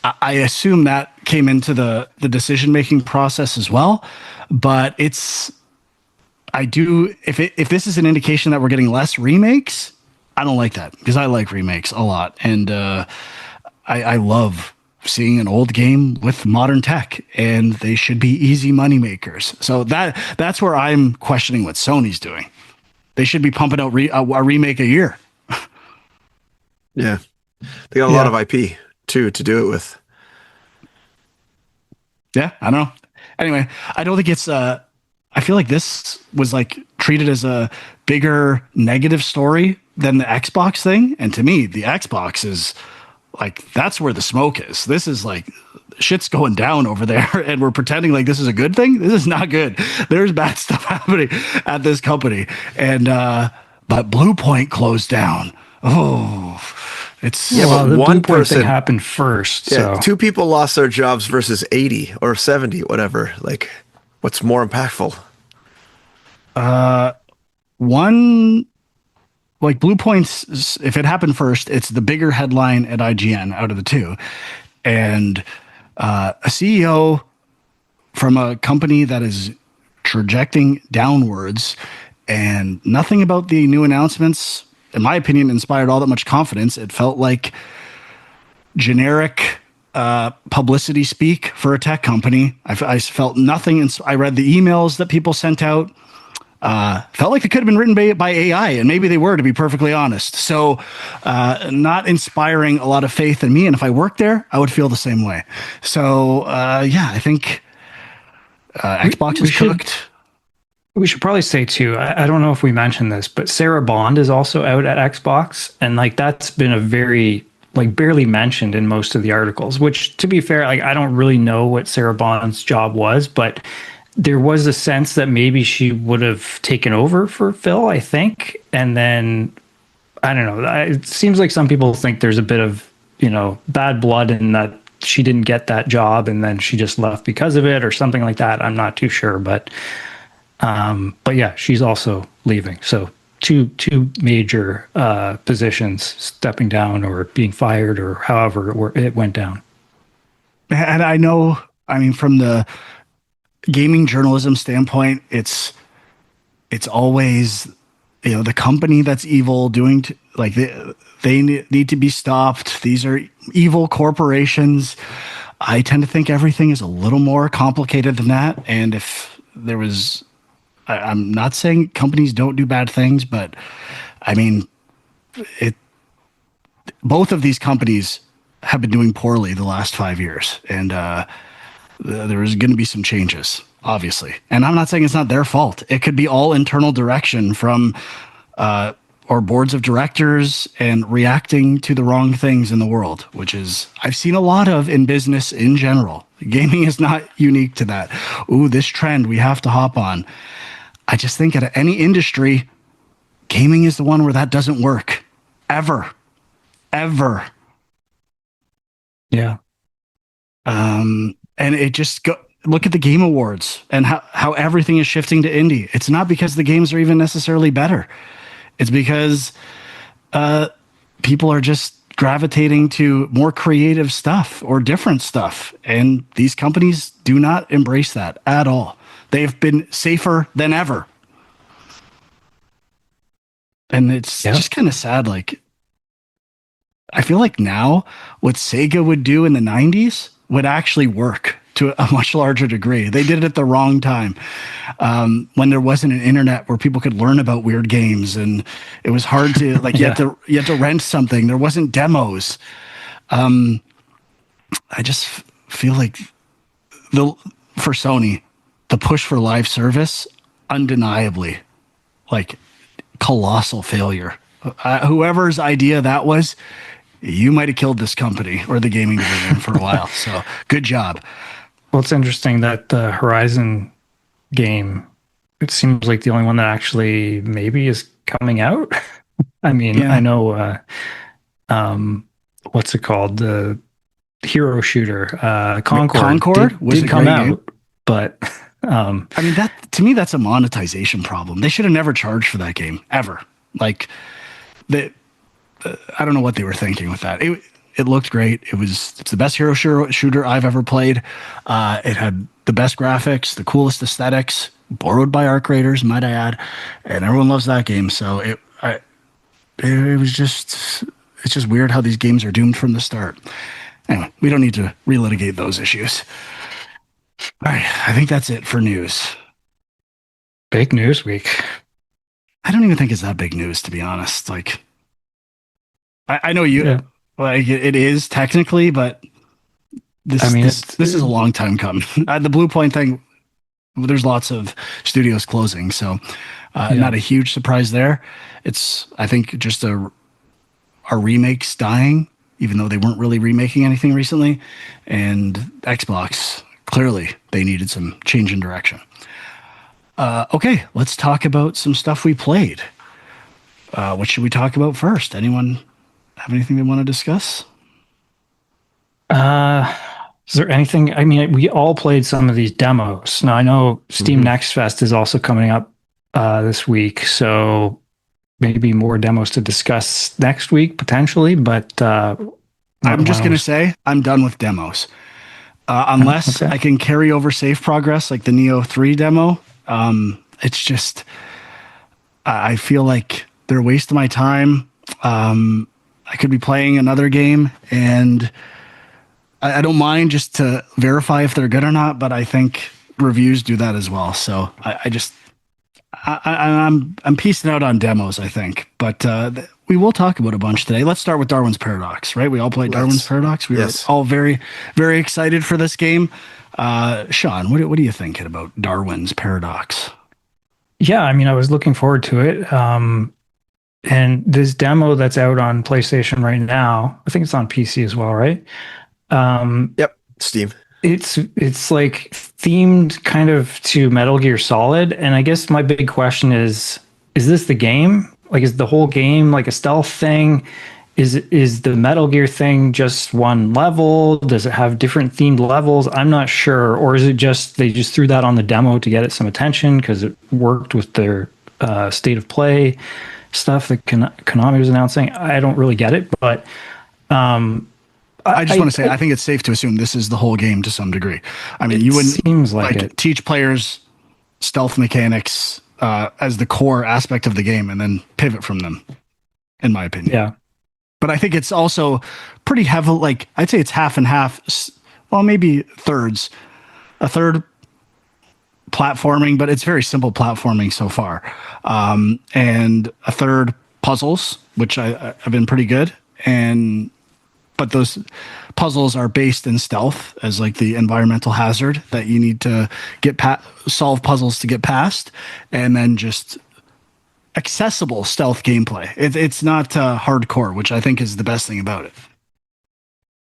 I assume that came into the decision-making process as well. But if this is an indication that we're getting less remakes, I don't like that, because I like remakes a lot. And I love seeing an old game with modern tech, and they should be easy money makers. So that's where I'm questioning what Sony's doing. They should be pumping out a remake a year. Yeah. They got a lot of IP too to do it with. Yeah, I don't know. Anyway, I don't think it's I feel like this was like treated as a bigger negative story than the Xbox thing. And to me, the Xbox is like, that's where the smoke is. This is like, shit's going down over there, and we're pretending like this is a good thing. This is not good. There's bad stuff happening at this company. And but Bluepoint closed down. Oh, it's but one one person thing happened first. Yeah, So 2 people lost their jobs versus 80 or 70, whatever. Like, what's more impactful? one, like Bluepoint's, if it happened first, it's the bigger headline at IGN out of the two. And a CEO from a company that is trajecting downwards, and nothing about the new announcements, in my opinion, inspired all that much confidence. It felt like generic publicity speak for a tech company. I felt nothing. I read the emails that people sent out. Felt like they could have been written by AI, and maybe they were, to be perfectly honest. So not inspiring a lot of faith in me. And if I worked there, I would feel the same way. So I think Xbox is cooked. we should probably say too, I don't know if we mentioned this, but Sarah Bond is also out at Xbox, and like that's been a very like barely mentioned in most of the articles, which, to be fair, like I don't really know what Sarah Bond's job was, but there was a sense that maybe she would have taken over for Phil, I think. And then I don't know, it seems like some people think there's a bit of, bad blood in that she didn't get that job and then she just left because of it or something like that. I'm not too sure, but yeah, she's also leaving. So two major positions stepping down or being fired or however it went down. And I know, I mean, from the gaming journalism standpoint, it's always, the company that's evil doing they need to be stopped. These are evil corporations. I tend to think everything is a little more complicated than that. And if there was, I'm not saying companies don't do bad things, but I mean, both of these companies have been doing poorly the last 5 years, and there is going to be some changes, obviously. And I'm not saying it's not their fault. It could be all internal direction from or boards of directors and reacting to the wrong things in the world, which is I've seen a lot of in business in general. Gaming is not unique to that. Ooh, this trend we have to hop on. I just think at any industry, gaming is the one where that doesn't work. Ever. Yeah. And it just look at the Game Awards and how everything is shifting to indie. It's not because the games are even necessarily better. It's because people are just gravitating to more creative stuff or different stuff. And these companies do not embrace that at all. They've been safer than ever. And it's just kind of sad. Like, I feel like now what Sega would do in the 90s would actually work to a much larger degree. They did it at the wrong time, when there wasn't an internet where people could learn about weird games, and it was hard to like you had to rent something. There wasn't demos. I just feel like for Sony, the push for live service, undeniably, like colossal failure. Whoever's idea that was, you might have killed this company or the gaming division for a while. So good job. Well, it's interesting that the Horizon game, it seems like the only one that actually maybe is coming out. I mean, I know, what's it called? The hero shooter, Concord did come out, game. But I mean, that to me, that's a monetization problem. They should have never charged for that game ever. Like, I don't know what they were thinking with that. It looked great. It's the best hero shooter I've ever played. It had the best graphics, the coolest aesthetics, borrowed by Arc Raiders, might I add, and everyone loves that game. So it's just weird how these games are doomed from the start. Anyway, we don't need to relitigate those issues. All right, I think that's it for news. Big news week. I don't even think it's that big news, to be honest. Like, I know you. Yeah. Like it is technically, but this is a long time coming. The Bluepoint thing, there's lots of studios closing, so not a huge surprise there. It's, I think, just our remakes dying, even though they weren't really remaking anything recently. And Xbox, clearly, they needed some change in direction. Okay, let's talk about some stuff we played. What should we talk about first? Anyone have anything they want to discuss? Is there anything? I mean, we all played some of these demos. Now, I know Steam Next Fest is also coming up this week, so maybe more demos to discuss next week, potentially, but I'm just going to say I'm done with demos. Unless I can carry over save progress like the Neo 3 demo. It's just, I feel like they're a waste of my time. I could be playing another game, and I don't mind just to verify if they're good or not, but I think reviews do that as well. So I'm piecing out on demos, I think, but we will talk about a bunch today. Let's start with Darwin's Paradox, right? We all played Darwin's Paradox. We were all very, very excited for this game. Sean, what are you thinking about Darwin's Paradox? Yeah, I mean, I was looking forward to it. And this demo that's out on PlayStation right now, I think it's on PC as well, right? Yep, Steam. It's like themed kind of to Metal Gear Solid, and I guess my big question is this the game? Like, is the whole game like a stealth thing? Is the Metal Gear thing just one level? Does it have different themed levels? I'm not sure. Or is it just they just threw that on the demo to get it some attention because it worked with their state of play stuff that Konami was announcing? I don't really get it, but I just want to say I think it's safe to assume this is the whole game to some degree. I mean, you wouldn't seems like teach players stealth mechanics as the core aspect of the game and then pivot from them, in my opinion. Yeah. But I think it's also pretty heavy. Like, I'd say it's half and half. Well, maybe thirds. A third platforming, but it's very simple platforming so far. And a third puzzles, which I've been pretty good. But those puzzles are based in stealth as like the environmental hazard that you need to solve puzzles to get past, and then just accessible stealth gameplay. It's not hardcore, which I think is the best thing about it.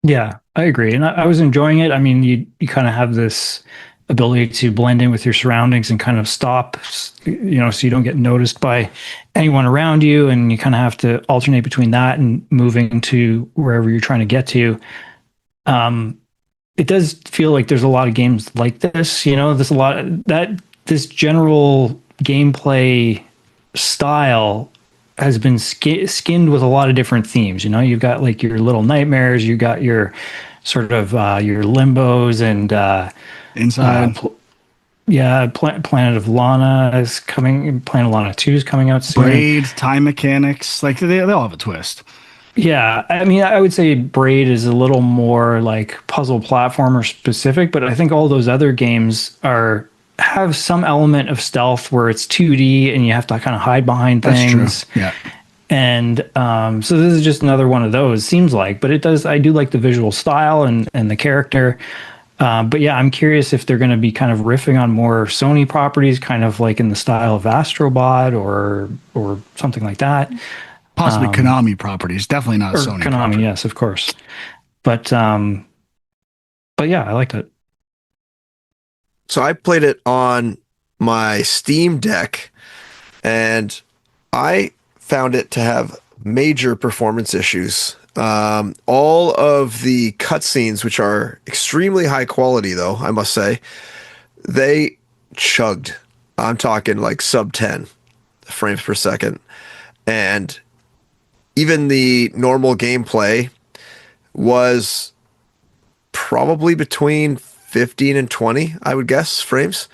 Yeah, I agree. And I was enjoying it. I mean, you kind of have this ability to blend in with your surroundings and kind of stop, so you don't get noticed by anyone around you. And you kind of have to alternate between that and moving to wherever you're trying to get to. It does feel like there's a lot of games like this, there's a lot this general gameplay style has been skinned with a lot of different themes. You've got like your little nightmares, you got your sort of your limbos and Inside. Planet of Lana is coming. Planet of Lana 2 is coming out soon. Braid, time mechanics, like they all have a twist. Yeah, I mean, I would say Braid is a little more like puzzle platformer specific, but I think all those other games have some element of stealth where it's 2D and you have to kind of hide behind things. That's true. Yeah. And so this is just another one of those, seems like, but I do like the visual style and the character. But yeah, I'm curious if they're going to be kind of riffing on more Sony properties, kind of like in the style of Astrobot or something like that. Possibly Konami properties, definitely not a Sony Konami, property. yes, of course. But yeah, I liked it. So I played it on my Steam Deck, and I found it to have major performance issues. All of the cutscenes, which are extremely high quality, though, I must say, they chugged. I'm talking like sub 10 frames per second. And even the normal gameplay was probably between 15 and 20, I would guess, frames.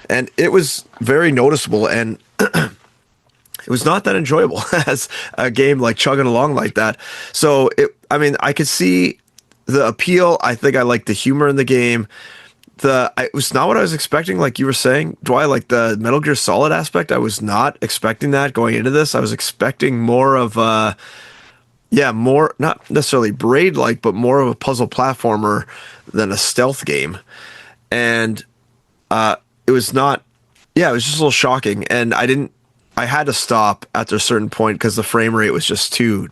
And it was very noticeable, and it was not that enjoyable as a game like chugging along like that. So I could see the appeal. I think I liked the humor in the game. It was not what I was expecting, like you were saying, Dwight, like the Metal Gear Solid aspect. I was not expecting that going into this. I was expecting more of more, not necessarily Braid-like, but more of a puzzle platformer than a stealth game. And it was not, it was just a little shocking. And I had to stop after a certain point because the frame rate was just too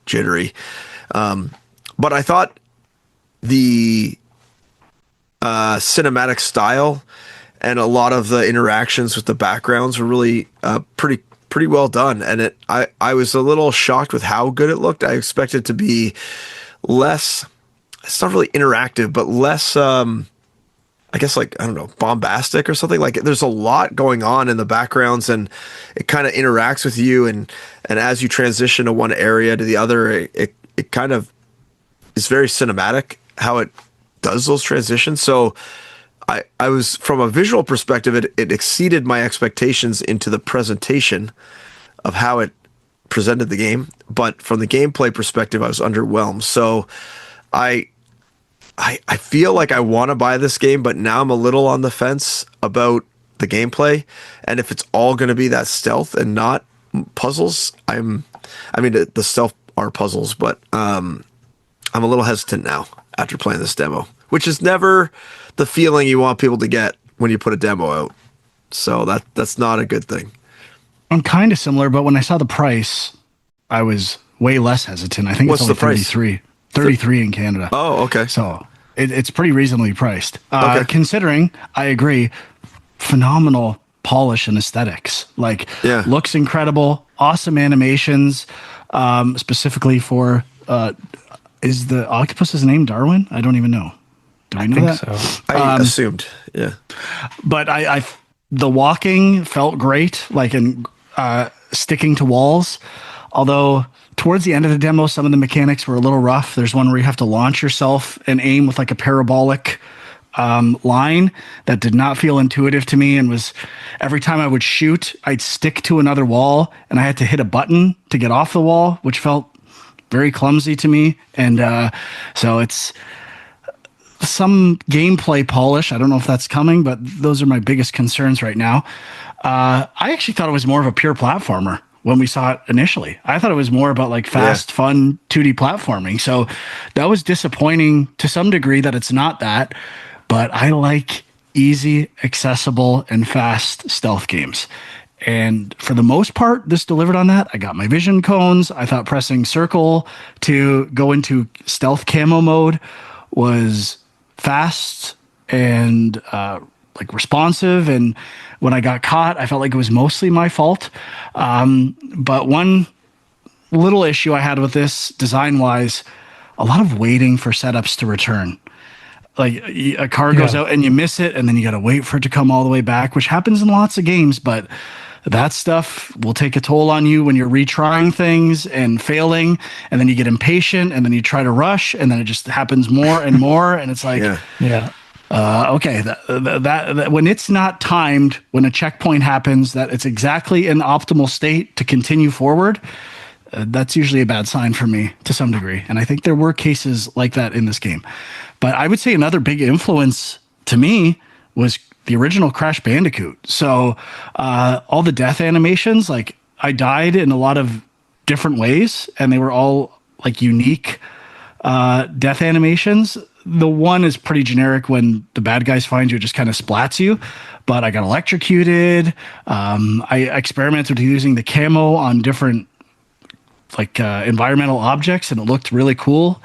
jittery. But I thought the cinematic style and a lot of the interactions with the backgrounds were really pretty well done. And I was a little shocked with how good it looked. I expected it to be less, it's not really interactive, but less, I guess, like, I don't know, bombastic or something. Like, there's a lot going on in the backgrounds, and it kind of interacts with you. And as you transition to one area to the other, it kind of is very cinematic how it does those transitions. So I was, from a visual perspective, it exceeded my expectations into the presentation of how it presented the game. But from the gameplay perspective, I was underwhelmed. So I feel like I want to buy this game, but now I'm a little on the fence about the gameplay. And if it's all going to be that stealth and not puzzles, the stealth are puzzles, but I'm a little hesitant now after playing this demo, which is never the feeling you want people to get when you put a demo out. So that's not a good thing. I'm kind of similar, but when I saw the price, I was way less hesitant. I think What's it's only the price? 33 in Canada. Oh, okay. So it's pretty reasonably priced. Okay. Considering, I agree, phenomenal polish and aesthetics. Like, looks incredible, awesome animations, specifically for, is the octopus's name Darwin? I don't even know. Do I know that? So. I assumed, yeah. But the walking felt great, like in sticking to walls. Although towards the end of the demo, some of the mechanics were a little rough. There's one where you have to launch yourself and aim with like a parabolic line that did not feel intuitive to me, and was every time I would shoot, I'd stick to another wall, and I had to hit a button to get off the wall, which felt very clumsy to me. And so it's some gameplay polish. I don't know if that's coming, but those are my biggest concerns right now. I actually thought it was more of a pure platformer when we saw it initially. I thought it was more about like fast, fun 2D platforming. So that was disappointing to some degree that it's not that, but I like easy, accessible, and fast stealth games. And for the most part, this delivered on that. I got my vision cones. I thought pressing circle to go into stealth camo mode was fast and like responsive. And when I got caught, I felt like it was mostly my fault. But one little issue I had with this design wise, a lot of waiting for setups to return. Like a car goes out and you miss it, and then you got to wait for it to come all the way back, which happens in lots of games. But that stuff will take a toll on you when you're retrying things and failing, and then you get impatient, and then you try to rush, and then it just happens more and more, and it's like, okay, that when it's not timed, when a checkpoint happens, that it's exactly in optimal state to continue forward. That's usually a bad sign for me to some degree, and I think there were cases like that in this game. But I would say another big influence to me was the original Crash Bandicoot. So all the death animations, like I died in a lot of different ways, and they were all like unique death animations. The one is pretty generic when the bad guys find you, it just kind of splats you. But I got electrocuted. I experimented with using the camo on different like environmental objects, and it looked really cool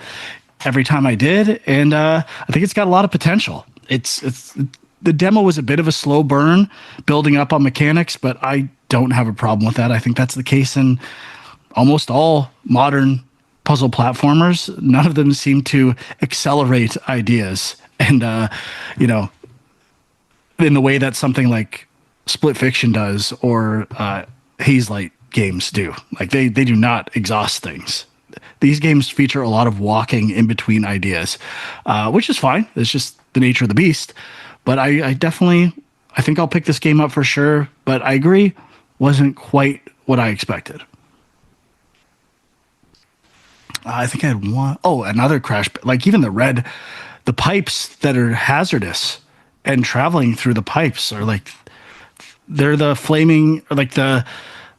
every time I did. And I think it's got a lot of potential. It's the demo was a bit of a slow burn building up on mechanics, but I don't have a problem with that. I think that's the case in almost all modern puzzle platformers. None of them seem to accelerate ideas. And, you know, in the way that something like Split Fiction does, or Haze Light games do. Like they do not exhaust things. These games feature a lot of walking in between ideas, which is fine. It's just the nature of the beast. But I think I'll pick this game up for sure. But I agree, wasn't quite what I expected. I think I had one. Oh, another Crash. Like even the pipes that are hazardous and traveling through the pipes are like, they're the flaming, or like the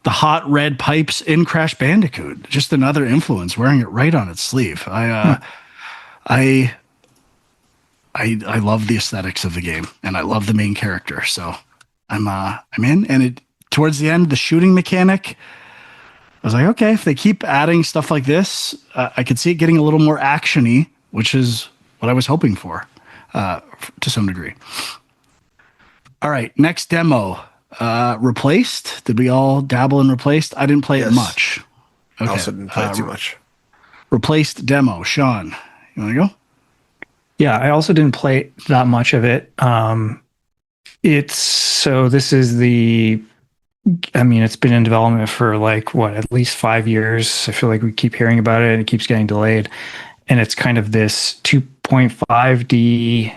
hot red pipes in Crash Bandicoot. Just another influence, wearing it right on its sleeve. I love the aesthetics of the game, and I love the main character. So I'm in. And it towards the end, the shooting mechanic, I was like, okay, if they keep adding stuff like this, I could see it getting a little more actiony, which is what I was hoping for, to some degree. All right, next demo. Replaced. Did we all dabble in Replaced? I didn't play it much. Okay. I also didn't play it too much. Replaced demo. Sean, you want to go? Yeah, I also didn't play that much of it. This is it's been in development for like at least 5 years. I feel like we keep hearing about it and it keeps getting delayed. And it's kind of this 2.5D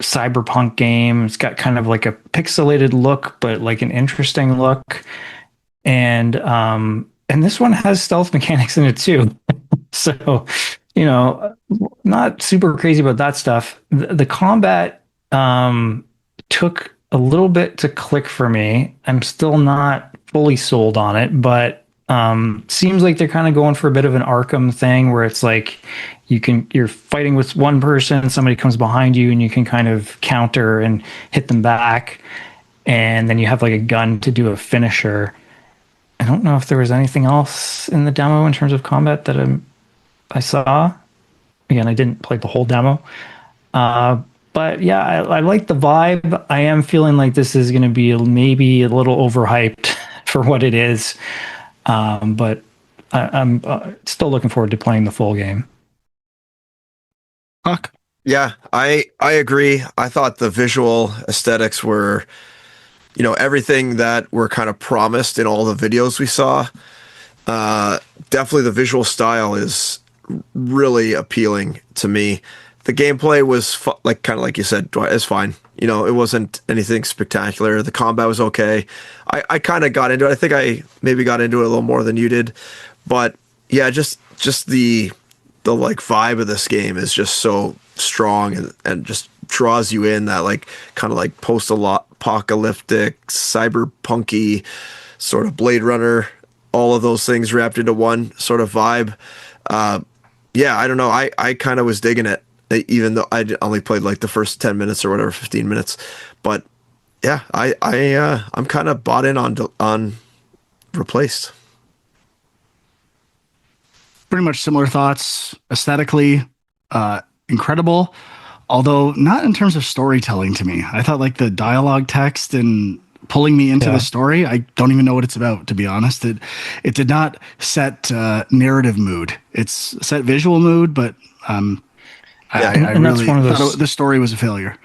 cyberpunk game. It's got kind of like a pixelated look, but like an interesting look. And this one has stealth mechanics in it too. So, not super crazy about that stuff. The combat took a little bit to click for me. I'm still not fully sold on it, but seems like they're kind of going for a bit of an Arkham thing where it's like you're fighting with one person, somebody comes behind you, and you can kind of counter and hit them back, and then you have like a gun to do a finisher. I don't know if there was anything else in the demo in terms of combat that I saw. Again, I didn't play the whole demo. But yeah, I like the vibe. I am feeling like this is going to be maybe a little overhyped for what it is. But I'm still looking forward to playing the full game. Huck? Yeah, I agree. I thought the visual aesthetics were, everything that were kind of promised in all the videos we saw. Definitely the visual style is really appealing to me. The gameplay was kind of like you said, it's fine. It wasn't anything spectacular. The combat was okay. I kind of got into it. I think I maybe got into it a little more than you did, but yeah, just the like vibe of this game is just so strong and just draws you in, that like kind of like post-apocalyptic, cyberpunky sort of Blade Runner, all of those things wrapped into one sort of vibe. Yeah, I don't know. I kind of was digging it, even though I only played like the first 10 minutes or whatever, 15 minutes, but yeah, I'm kind of bought in on Replaced. Pretty much similar thoughts. Aesthetically, incredible, although not in terms of storytelling to me. I thought like the dialogue text and pulling me into the story, I don't even know what it's about, to be honest. It did not set narrative mood. It's set visual mood, but Yeah, I and that's really one of those. thought the story was a failure.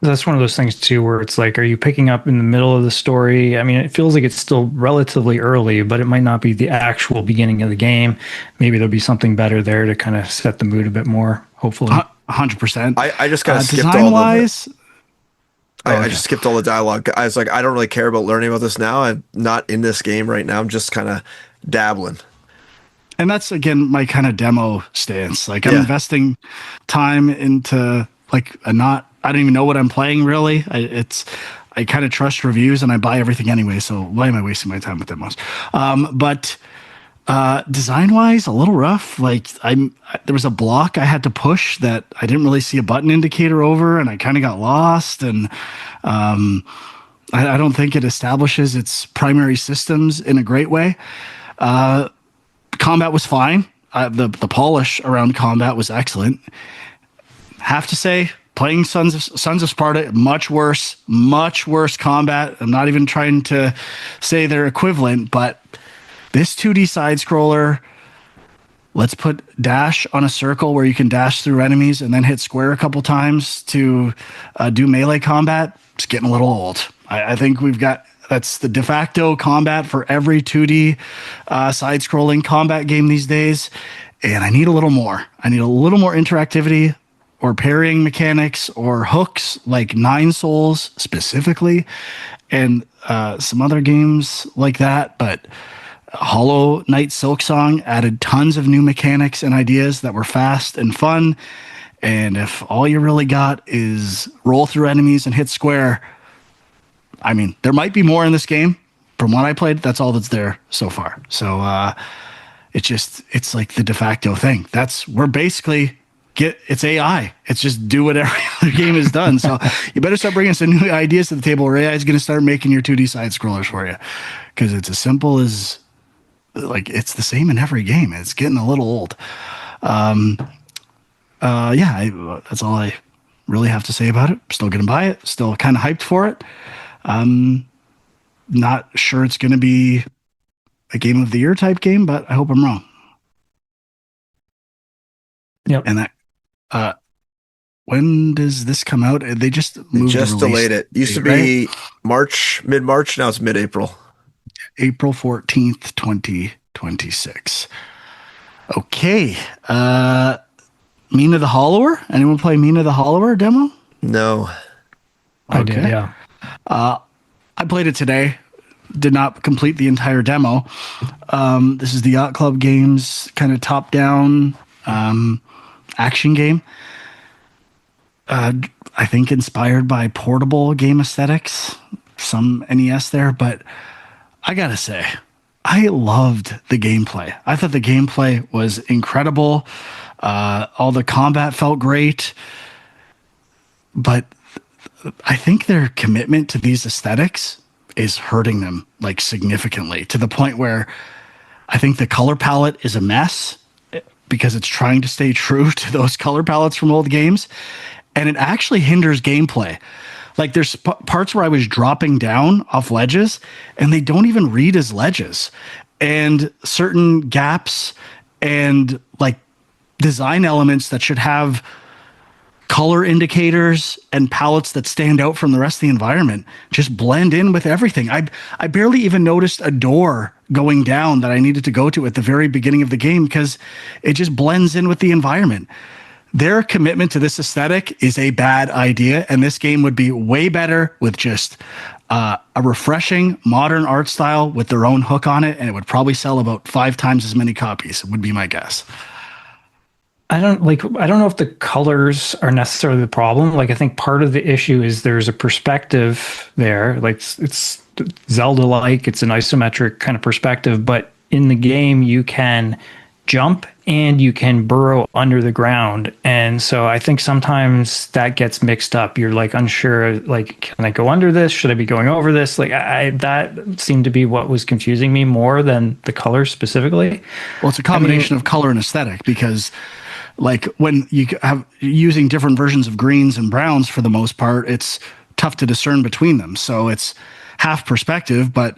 That's one of those things too, where it's like, are you picking up in the middle of the story? I mean, it feels like it's still relatively early, but it might not be the actual beginning of the game. Maybe there'll be something better there to kind of set the mood a bit more, hopefully. 100%. I just kind of skipped design all wise. I just skipped all the dialogue. I was like, I don't really care about learning about this now. I'm not in this game right now. I'm just kind of dabbling. And that's again my kind of demo stance. Like I'm Yeah. investing time into like I don't even know what I'm playing really. I kind of trust reviews and I buy everything anyway. So why am I wasting my time with demos? But design wise, a little rough. Like there was a block I had to push that I didn't really see a button indicator over, and I kind of got lost. And I don't think it establishes its primary systems in a great way. Combat was fine. The polish around combat was excellent. Have to say, playing Sons of Sparta, much worse combat. I'm not even trying to say they're equivalent, but this 2D side scroller, let's put dash on a circle where you can dash through enemies and then hit square a couple times to do melee combat. It's getting a little old. I think that's the de facto combat for every 2D side scrolling combat game these days. And I need a little more. I need a little more interactivity or parrying mechanics or hooks like Nine Souls specifically, and some other games like that. But Hollow Knight Silksong added tons of new mechanics and ideas that were fast and fun. And if all you really got is roll through enemies and hit square, I mean, there might be more in this game. From what I played, that's all that's there so far. So it's like the de facto thing. We're basically it's AI. It's just do what every other game has done. So you better start bringing some new ideas to the table, or AI is going to start making your 2D side scrollers for you, because it's as simple as like it's the same in every game. It's getting a little old. That's all I really have to say about it. Still gonna buy it. Still kind of hyped for it. Not sure it's gonna be a game of the year type game, but I hope I'm wrong. Yep. And that when does this come out? They just moved. They just delayed it. Used to be mid-March. Now it's mid-April. April 14th, 2026. Okay. Mina the Hollower. Anyone play Mina the Hollower demo? No. I did, yeah. I played it today. Did not complete the entire demo. This is the Yacht Club Games kind of top-down action game. I think inspired by portable game aesthetics, some NES there, but I gotta say, I loved the gameplay. I thought the gameplay was incredible. All the combat felt great, but I think their commitment to these aesthetics is hurting them like significantly, to the point where I think the color palette is a mess because it's trying to stay true to those color palettes from old games, and it actually hinders gameplay. Like there's parts where I was dropping down off ledges and they don't even read as ledges, and certain gaps and like design elements that should have color indicators and palettes that stand out from the rest of the environment just blend in with everything. I barely even noticed a door going down that I needed to go to at the very beginning of the game because it just blends in with the environment. Their commitment to this aesthetic is a bad idea, and this game would be way better with just a refreshing modern art style with their own hook on it, and it would probably sell about 5 times as many copies, would be my guess. I don't know if the colors are necessarily the problem. Like, I think part of the issue is there's a perspective there. Like, it's Zelda-like, it's an isometric kind of perspective, but in the game you can jump and you can burrow under the ground. And so I think sometimes that gets mixed up. You're like unsure, like, can I go under this? Should I be going over this? Like that seemed to be what was confusing me more than the colors specifically. Well, it's a combination of color and aesthetic, because like when you have using different versions of greens and browns, for the most part, it's tough to discern between them. So it's half perspective, but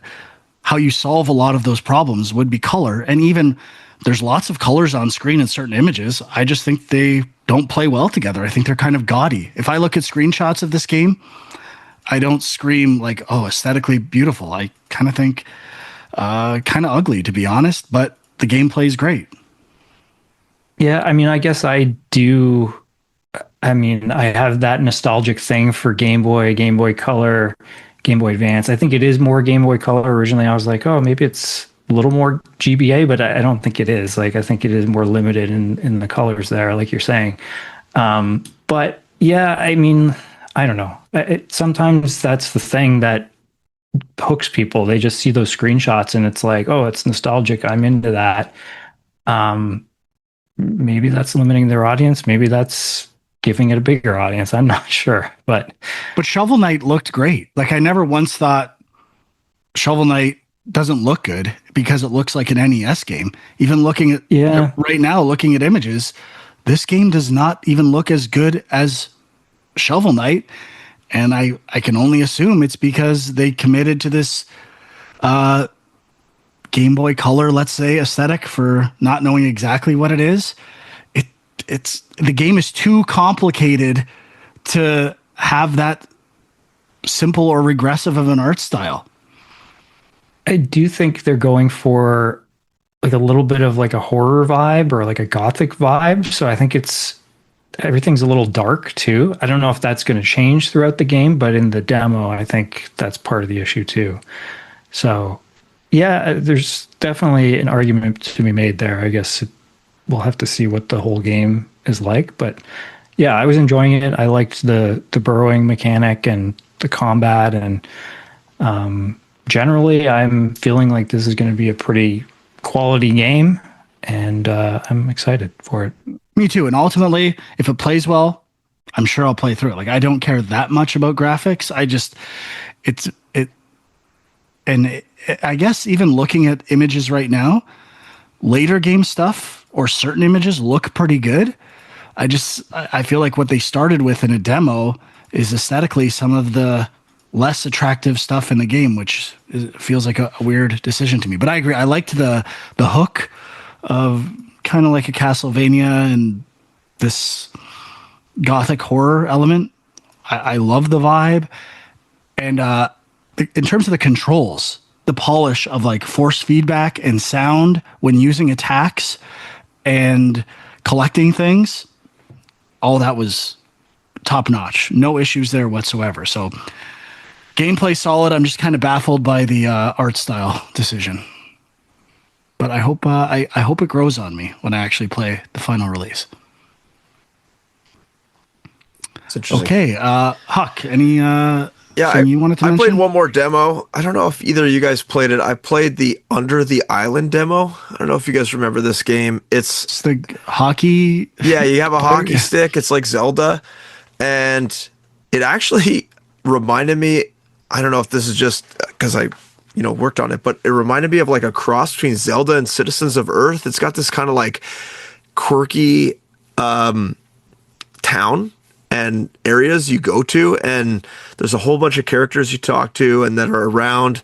how you solve a lot of those problems would be color. And even there's lots of colors on screen in certain images. I just think they don't play well together. I think they're kind of gaudy. If I look at screenshots of this game, I don't scream like, oh, aesthetically beautiful. I kind of think kind of ugly, to be honest, but the gameplay is great. Yeah, I mean, I guess I do. I mean, I have that nostalgic thing for Game Boy, Game Boy Color, Game Boy Advance. I think it is more Game Boy Color. Originally, I was like, oh, maybe it's a little more GBA, but I don't think it is. Like, I think it is more limited in the colors there, like you're saying. But yeah, I mean, I don't know. Sometimes that's the thing that hooks people. They just see those screenshots and it's like, oh, it's nostalgic. I'm into that. Maybe that's limiting their audience. Maybe that's giving it a bigger audience. I'm not sure, but Shovel Knight looked great. Like, I never once thought Shovel Knight doesn't look good because it looks like an NES game. Even looking at right now, looking at images, this game does not even look as good as Shovel Knight. And I can only assume it's because they committed to this Game Boy Color, let's say, aesthetic for not knowing exactly what it is. It's the game is too complicated to have that simple or regressive of an art style. I do think they're going for like a little bit of like a horror vibe or like a gothic vibe. So I think everything's a little dark too. I don't know if that's going to change throughout the game, but in the demo, I think that's part of the issue too. So yeah, there's definitely an argument to be made there. I guess we'll have to see what the whole game is like, but yeah, I was enjoying it. I liked the burrowing mechanic and the combat, and generally I'm feeling like this is going to be a pretty quality game, and I'm excited for it. Me too. And ultimately, if it plays well, I'm sure I'll play through it. Like, I don't care that much about graphics. I guess even looking at images right now, later game stuff or certain images look pretty good. I feel like what they started with in a demo is aesthetically some of the less attractive stuff in the game, which feels like a weird decision to me. But I agree. I liked the hook of kind of like a Castlevania and this gothic horror element. I love the vibe. And in terms of the controls, the polish of like force feedback and sound when using attacks and collecting things, all that was top notch. No issues there whatsoever. So gameplay solid. I'm just kind of baffled by the art style decision. But I hope I hope it grows on me when I actually play the final release. Okay, Huck, any thing you wanted to mention? I played one more demo. I don't know if either of you guys played it. I played the Under the Island demo. I don't know if you guys remember this game. It's the hockey. Yeah, you have a hockey stick. It's like Zelda. And it actually reminded me, I don't know if this is just because I worked on it, but it reminded me of like a cross between Zelda and Citizens of Earth. It's got this kind of like quirky town and areas you go to, and there's a whole bunch of characters you talk to and that are around,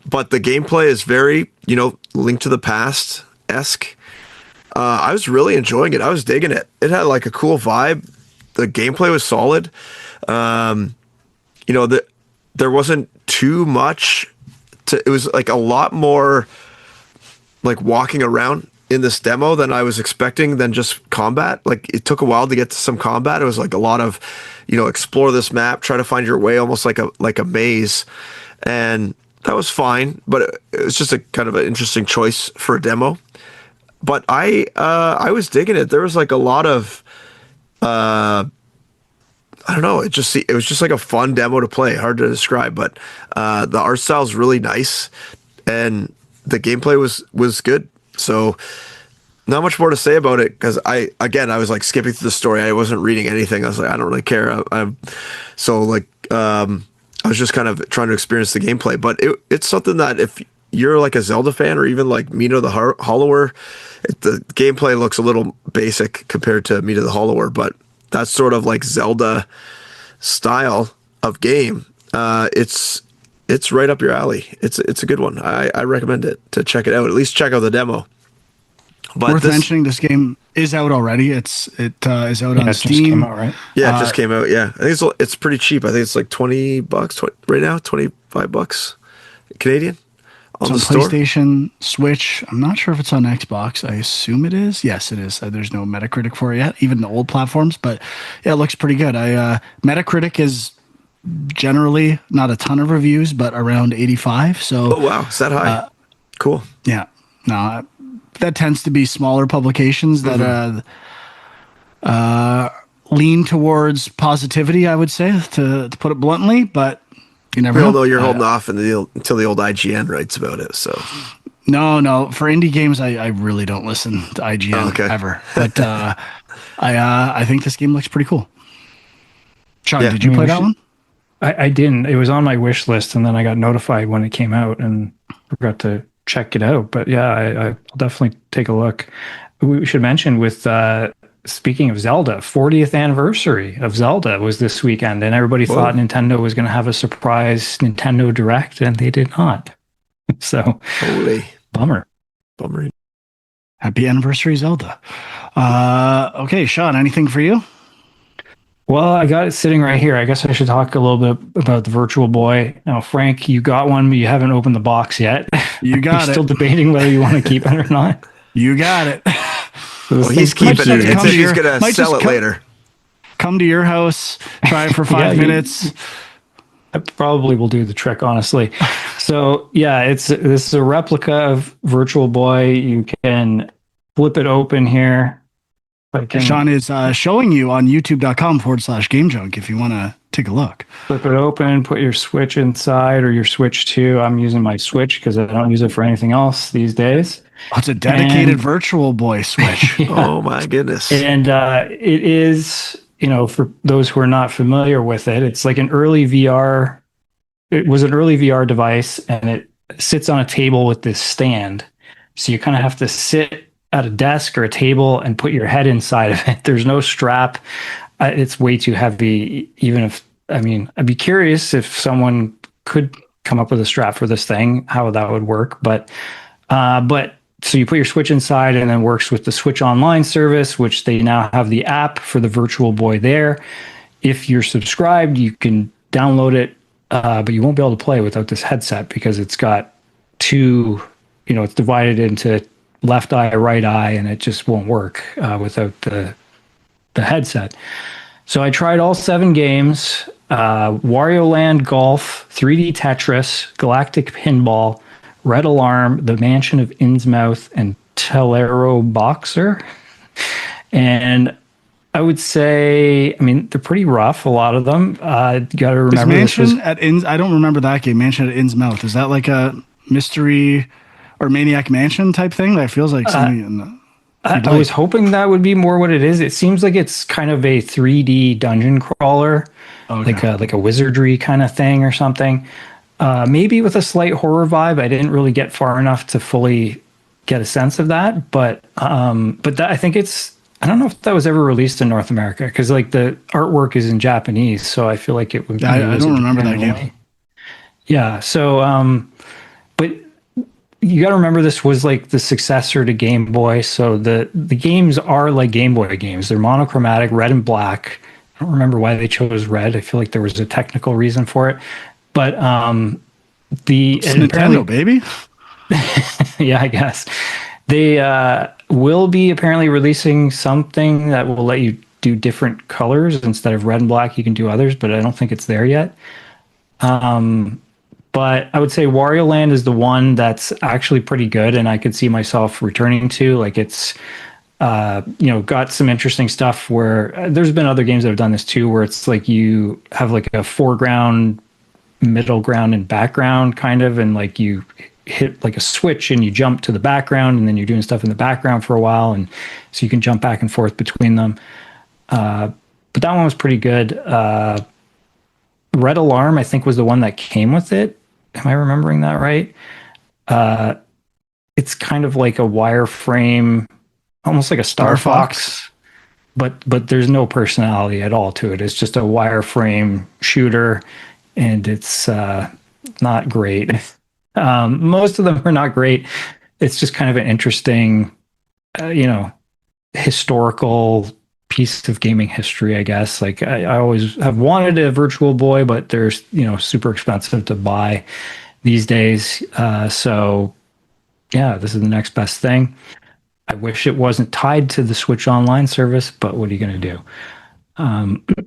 but the gameplay is very, Link to the Past-esque. I was really enjoying it. I was digging it. It had like a cool vibe. The gameplay was solid. There wasn't too much it was like a lot more like walking around in this demo than I was expecting than just combat. Like, it took a while to get to some combat. It was like a lot of, explore this map, try to find your way, almost like a maze. And that was fine, but it was just a kind of an interesting choice for a demo. But I was digging it. There was like a lot of, I don't know. It was just like a fun demo to play. Hard to describe, but the art style is really nice, and the gameplay was good. So not much more to say about it because I was like skipping through the story. I wasn't reading anything. I was like, I don't really care. So like I was just kind of trying to experience the gameplay. But it's something that if you're like a Zelda fan or even like Mina the Hollower, the gameplay looks a little basic compared to Mina the Hollower, but that's sort of like Zelda style of game. It's right up your alley. It's a good one. I recommend it to check it out. At least check out the demo. But Worth mentioning, this game is out already. It is out on it just Steam. came out, right? Yeah, it just came out. Yeah, I think it's pretty cheap. I think it's like $20 right now, $25 Canadian on the It's on store. PlayStation, Switch. I'm not sure if it's on Xbox. I assume it is. Yes, it is. There's no Metacritic for it yet, even the old platforms. But yeah, it looks pretty good. Metacritic is generally not a ton of reviews, but around 85. So Oh wow, is that high? Cool. yeah, no, that tends to be smaller publications that lean towards positivity, I would say, to put it bluntly. But you never know. Although you're holding off until the old IGN writes about it. So No. For indie games, I really don't listen to IGN ever. But I think this game looks pretty cool. Sean, Yeah. did you play that one? I didn't. It was on my wish list, and then I got notified when it came out and forgot to check it out. But yeah, I'll definitely take a look. We should mention with speaking of Zelda, 40th anniversary of Zelda was this weekend, and everybody thought Nintendo was going to have a surprise Nintendo Direct, and they did not. So, holy bummer. Happy anniversary, Zelda. Okay, Sean, anything for you? Well, I got it sitting right here. I guess I should talk a little bit about the Virtual Boy. Now, Frank, you got one, but you haven't opened the box yet. You got You're it. still debating whether you want to keep it or not. You got it. So Well, he's keeping it. Might It's just if he's come to going to your- sell might it just later. Come to your house, try it for 5 Yeah, minutes. I probably will do the trick, honestly. So yeah, this is a replica of Virtual Boy. You can flip it open here. Sean is showing you on youtube.com/GameJunk if you want to take a look. Flip it open, put your Switch inside or your Switch 2. I'm using my Switch because I don't use it for anything else these days. Oh, it's a dedicated And- Virtual Boy Switch. Oh my goodness. And it is, for those who are not familiar with it, it's like an early VR. It was an early VR device, and it sits on a table with this stand. So you kind of have to sit at a desk or a table and put your head inside of it. There's no strap. It's way too heavy. I'd be curious if someone could come up with a strap for this thing, how that would work. But so you put your Switch inside, and then works with the Switch Online service, which they now have the app for the Virtual Boy there. If you're subscribed, you can download it, but you won't be able to play without this headset because it's got two, it's divided into left eye, right eye, and it just won't work without the headset. So I tried all 7 games: Wario Land Golf, 3D Tetris, Galactic Pinball, Red Alarm, The Mansion of Innsmouth, and Telero Boxer. And I would say, they're pretty rough, a lot of them. You got to remember Mansion at Inns. I don't remember that game. Mansion at Innsmouth. Is that like a mystery or Maniac Mansion type thing? That feels like something. I was hoping that would be more what it is. It seems like it's kind of a 3D dungeon crawler, like a wizardry kind of thing or something. Maybe with a slight horror vibe. I didn't really get far enough to fully get a sense of that, but that, I think I don't know if that was ever released in North America because like the artwork is in Japanese, so I feel like it would. I don't remember that game. Yeah, so but you got to remember this was like the successor to Game Boy, so the games are like Game Boy games. They're monochromatic, red and black. I don't remember why they chose red. I feel like there was a technical reason for it, but It's Nintendo, baby. yeah, I guess they will be apparently releasing something that will let you do different colors instead of red and black. You can do others, but I don't think it's there yet. But I would say Wario Land is the one that's actually pretty good, and I could see myself returning to. Like it's, got some interesting stuff where there's been other games that have done this too, where it's like you have like a foreground, middle ground, and background kind of, and like you hit like a switch and you jump to the background, and then you're doing stuff in the background for a while, and so you can jump back and forth between them. But that one was pretty good. Red Alarm, I think, was the one that came with it. Am I remembering that right? It's kind of like a wireframe, almost like a Star Fox, but there's no personality at all to it. It's just a wireframe shooter, and it's not great. Most of them are not great. It's just kind of an interesting, historical piece of gaming history, I guess. Like I always have wanted a Virtual Boy, but they're super expensive to buy these days. So yeah, this is the next best thing. I wish it wasn't tied to the Switch Online service, but what are you going to do?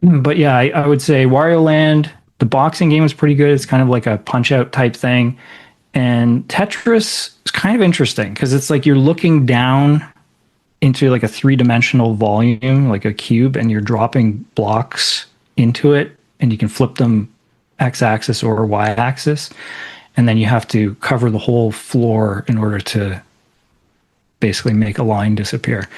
But yeah, I would say Wario Land, the boxing game is pretty good. It's kind of like a punch out type thing. And Tetris is kind of interesting because it's like you're looking down into like a 3-dimensional volume, like a cube, and you're dropping blocks into it, and you can flip them x-axis or y-axis, and then you have to cover the whole floor in order to basically make a line disappear.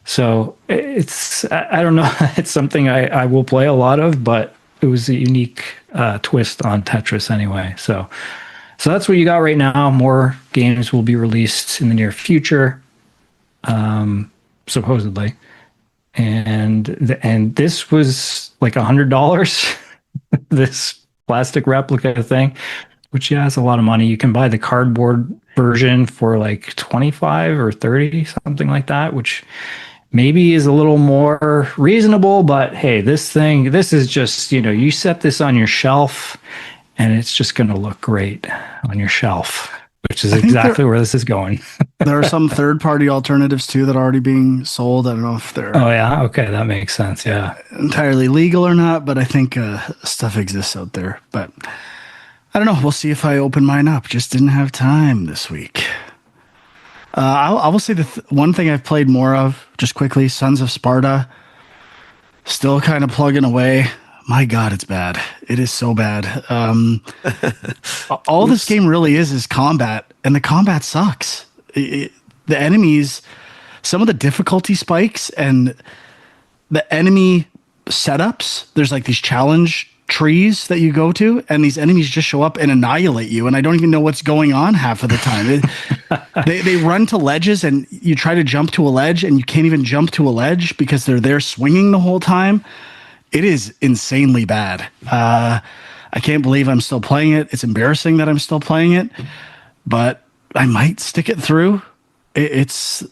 So it's, I don't know, it's something I will play a lot of, but it was a unique twist on Tetris anyway. So that's what you got right now. More games will be released in the near future. Supposedly, and this was like $100. This plastic replica thing, which is a lot of money. You can buy the cardboard version for like 25 or 30, something like that, which maybe is a little more reasonable. But hey, this is just, you set this on your shelf, and it's just going to look great on your shelf, which is exactly where this is going. There are some third-party alternatives too that are already being sold. I don't know if they're oh yeah, okay, that makes sense. Yeah, entirely legal or not, but I think stuff exists out there. But I don't know. We'll see if I open mine up. Just didn't have time this week. I will say the one thing I've played more of, just quickly, Sons of Sparta. Still kind of plugging away. My God, it's bad. It is so bad. All this game really is combat, and the combat sucks. The enemies, some of the difficulty spikes and the enemy setups, there's like these challenge trees that you go to, and these enemies just show up and annihilate you, and I don't even know what's going on half of the time. They run to ledges, and you try to jump to a ledge, and you can't even jump to a ledge because they're there swinging the whole time. It is insanely bad. I can't believe I'm still playing it. It's embarrassing that I'm still playing it, but I might stick it through. It's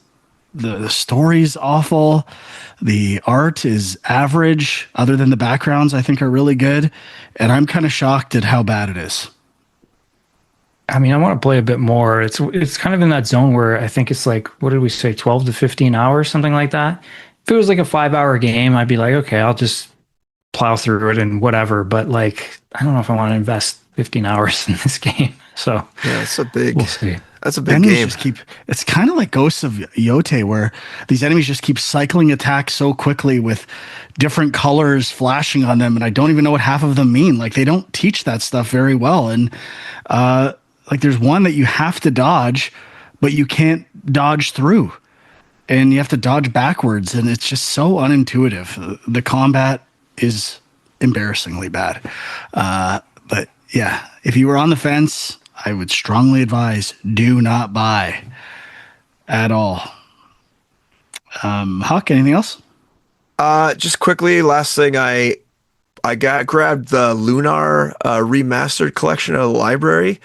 the story's awful. The art is average, other than the backgrounds I think are really good. And I'm kind of shocked at how bad it is. I mean, I want to play a bit more. It's kind of in that zone where I think it's like, what did we say, 12 to 15 hours, something like that. If it was like a 5-hour game, I'd be like, okay, I'll just plow through it and whatever. But like, I don't know if I want to invest 15 hours in this game. So yeah, it's a big. We'll see. That's a big game. It's kind of like Ghosts of Yote, where these enemies just keep cycling attacks so quickly with different colors flashing on them, and I don't even know what half of them mean. Like, they don't teach that stuff very well. And like, there's one that you have to dodge, but you can't dodge through, and you have to dodge backwards, and it's just so unintuitive. The combat is embarrassingly bad. But yeah, if you were on the fence, I would strongly advise do not buy at all. Huck, anything else? Just quickly, last thing, I grabbed the Lunar Remastered collection at the library,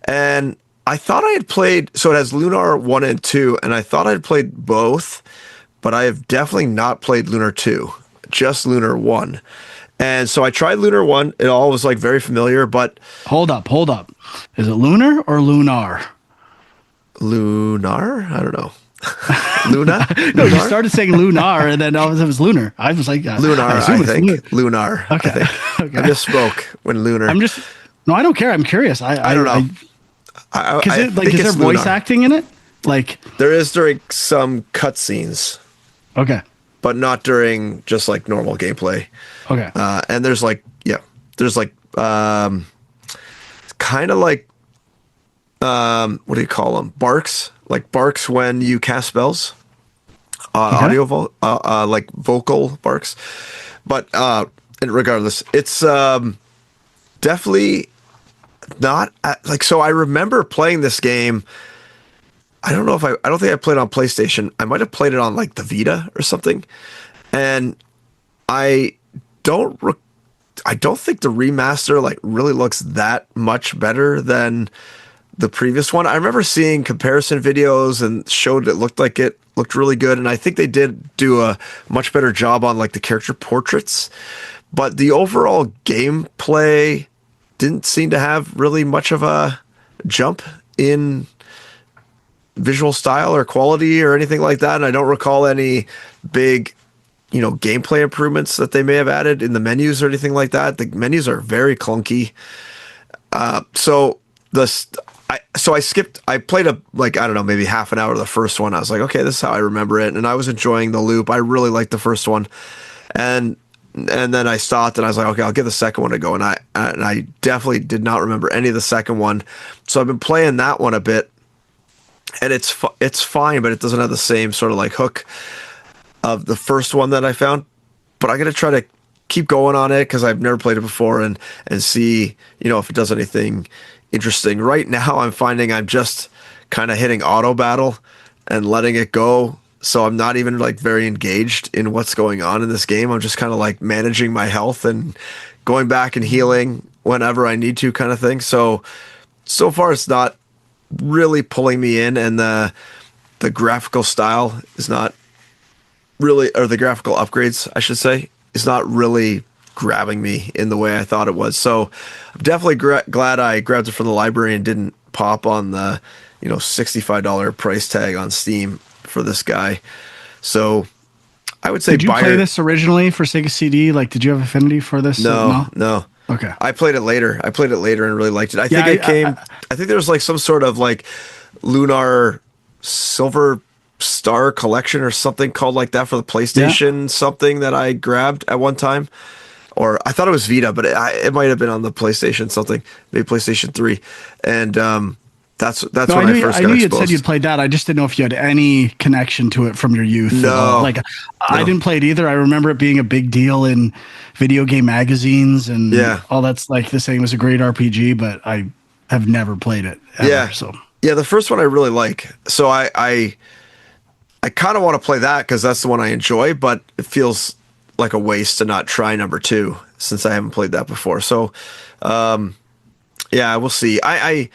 and I thought I had played, so it has Lunar 1 and 2, and I thought I'd played both, but I have definitely not played Lunar 2, just Lunar 1. And so I tried Lunar 1. It all was like very familiar, but Hold up. Is it Lunar or Lunar? Lunar? I don't know. Luna? No, you started saying Lunar, and then all of a sudden it was Lunar. I was like, Lunar, I think. Lunar. Okay. I think. Okay. I misspoke when Lunar. No, I don't care. I'm curious. I don't know. Is there voice Lunar. acting in it? Like, There is during some cutscenes, okay. but not during just like normal gameplay. Okay. And there's kind of like what do you call them? Barks, like barks when you cast spells. Okay. Like vocal barks. But and regardless, it's definitely not like, so I remember playing this game. I don't know if I don't think I played it on PlayStation. I might have played it on like the Vita or something. And I don't re- I don't think the remaster like really looks that much better than the previous one. I remember seeing comparison videos and showed it looked really good, and I think they did do a much better job on like the character portraits. But the overall gameplay didn't seem to have really much of a jump in visual style or quality or anything like that. And I don't recall any big, gameplay improvements that they may have added in the menus or anything like that. The menus are very clunky. So I skipped. I played I don't know, maybe half an hour of the first one. I was like, okay, this is how I remember it, and I was enjoying the loop. I really liked the first one, and then I stopped, and I was like, okay, I'll give the second one a go. And I definitely did not remember any of the second one, so I've been playing that one a bit, and it's fine, but it doesn't have the same sort of like hook of the first one that I found. But I'm gonna try to keep going on it because I've never played it before, and see if it does anything interesting. Right now, I'm finding I'm just kind of hitting auto battle and letting it go. So I'm not even like very engaged in what's going on in this game. I'm just kind of like managing my health and going back and healing whenever I need to, kind of thing. So far it's not really pulling me in, and the graphical style is not really, or the graphical upgrades, I should say, is not really grabbing me in the way I thought it was. So I'm definitely glad I grabbed it from the library and didn't pop on the $65 price tag on Steam for this guy. So I would say, did you play this originally for Sega CD? Like, did you have affinity for this? No. Okay. I played it later and really liked it. I think I think there was like some sort of like Lunar Silver Star collection or something called like that for the PlayStation, something that I grabbed at one time. Or I thought it was Vita, but it might have been on the PlayStation something, maybe PlayStation 3. And that's when I first got exposed. I knew you said you'd played that. I just didn't know if you had any connection to it from your youth. No. Like, I didn't play it either. I remember it being a big deal in video game magazines and all that's like the same as a great RPG, but I have never played it ever. Yeah, the first one I really like. So I kind of want to play that because that's the one I enjoy, but it feels like a waste to not try number 2 since I haven't played that before. So, we'll see. I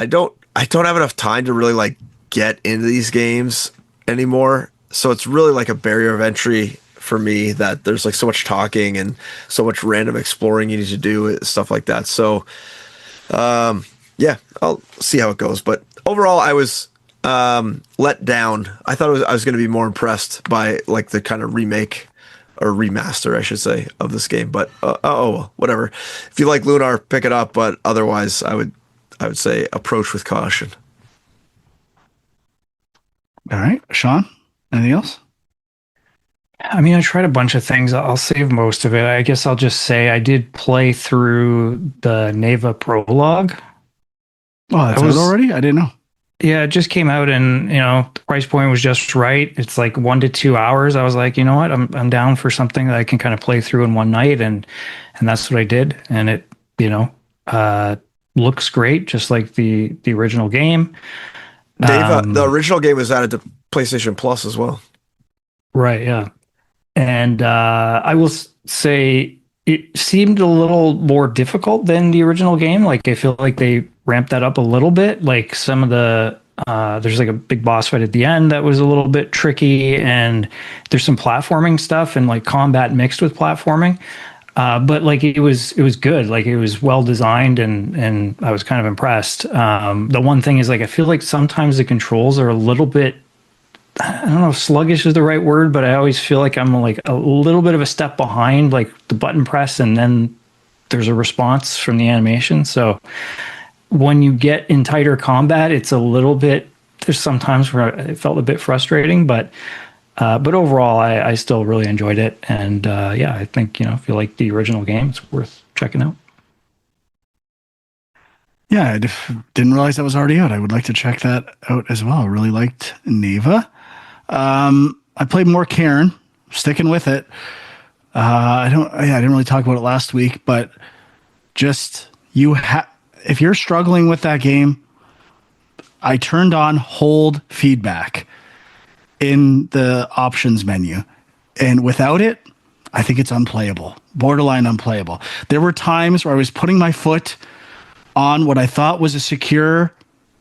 don't have enough time to really like get into these games anymore. So it's really like a barrier of entry for me that there's like so much talking and so much random exploring you need to do, stuff like that. So, I'll see how it goes. But overall, I was let down. I thought I was going to be more impressed by like the kind of remake or remaster, I should say, of this game. But well, whatever. If you like Lunar, pick it up. But otherwise, I would say approach with caution. All right, Sean, anything else? I mean, I tried a bunch of things. I'll save most of it. I guess I'll just say I did play through the Neva Prologue. Oh, that's out already? I didn't know. Yeah, it just came out, and the price point was just right. It's like 1 to 2 hours. I was like, you know what, I'm down for something that I can kind of play through in one night, and that's what I did. And it looks great, just like the original game. Neva, the original game was added to PlayStation Plus as well. Right. Yeah, and I will say it seemed a little more difficult than the original game. Like, I feel like they ramped that up a little bit. Like, some of the there's like a big boss fight at the end that was a little bit tricky, and there's some platforming stuff and like combat mixed with platforming. But like it was good. Like, it was well designed, and I was kind of impressed. The one thing is, like, I feel like sometimes the controls are a little bit, I don't know if sluggish is the right word, but I always feel like I'm like a little bit of a step behind, like the button press, and then there's a response from the animation. So when you get in tighter combat, it's a little bit, there's sometimes where it felt a bit frustrating, but overall, I still really enjoyed it. And I think, if you like the original game, it's worth checking out. Yeah, didn't realize that was already out. I would like to check that out as well. Really liked Neva. I played more Cairn, sticking with it. I didn't really talk about it last week, but just if you're struggling with that game, I turned on hold feedback in the options menu, and without it, I think it's unplayable, borderline unplayable. There were times where I was putting my foot on what I thought was a secure,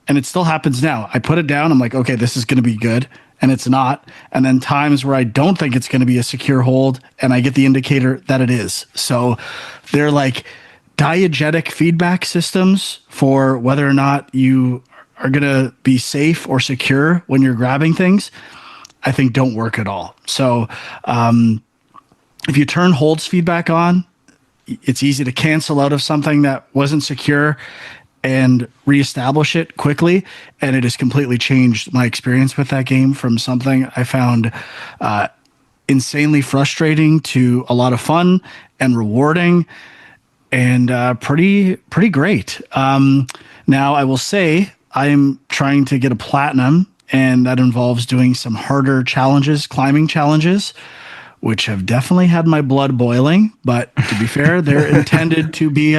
and it still happens now. I put it down. I'm like, okay, this is going to be good. And it's not. And then times where I don't think it's going to be a secure hold and I get the indicator that it is. So they're like diegetic feedback systems for whether or not you are going to be safe or secure when you're grabbing things, I think don't work at all. So if you turn holds feedback on, it's easy to cancel out of something that wasn't secure and reestablish it quickly. And it has completely changed my experience with that game from something I found insanely frustrating to a lot of fun and rewarding and pretty great. Now, I will say I'm trying to get a platinum, and that involves doing some harder challenges, climbing challenges, which have definitely had my blood boiling. But to be fair, they're intended to be,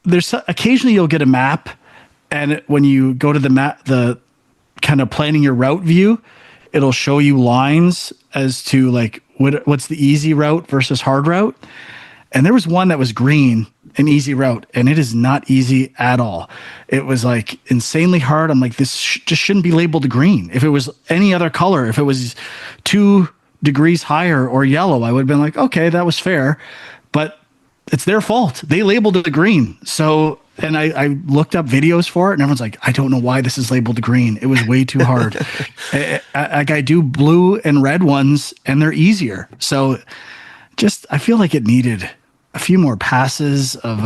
there's occasionally you'll get a map, and when you go to the map, the kind of planning your route view, it'll show you lines as to like what's the easy route versus hard route. And there was one that was green, an easy route, and it is not easy at all. It was like insanely hard. I'm like, this just shouldn't be labeled green. If it was any other color, if it was 2 degrees higher or yellow, I would have been like, okay, that was fair. But it's their fault. They labeled it green. So, and I looked up videos for it, and everyone's like, I don't know why this is labeled green. It was way too hard. I do blue and red ones, and they're easier. So I feel like it needed a few more passes of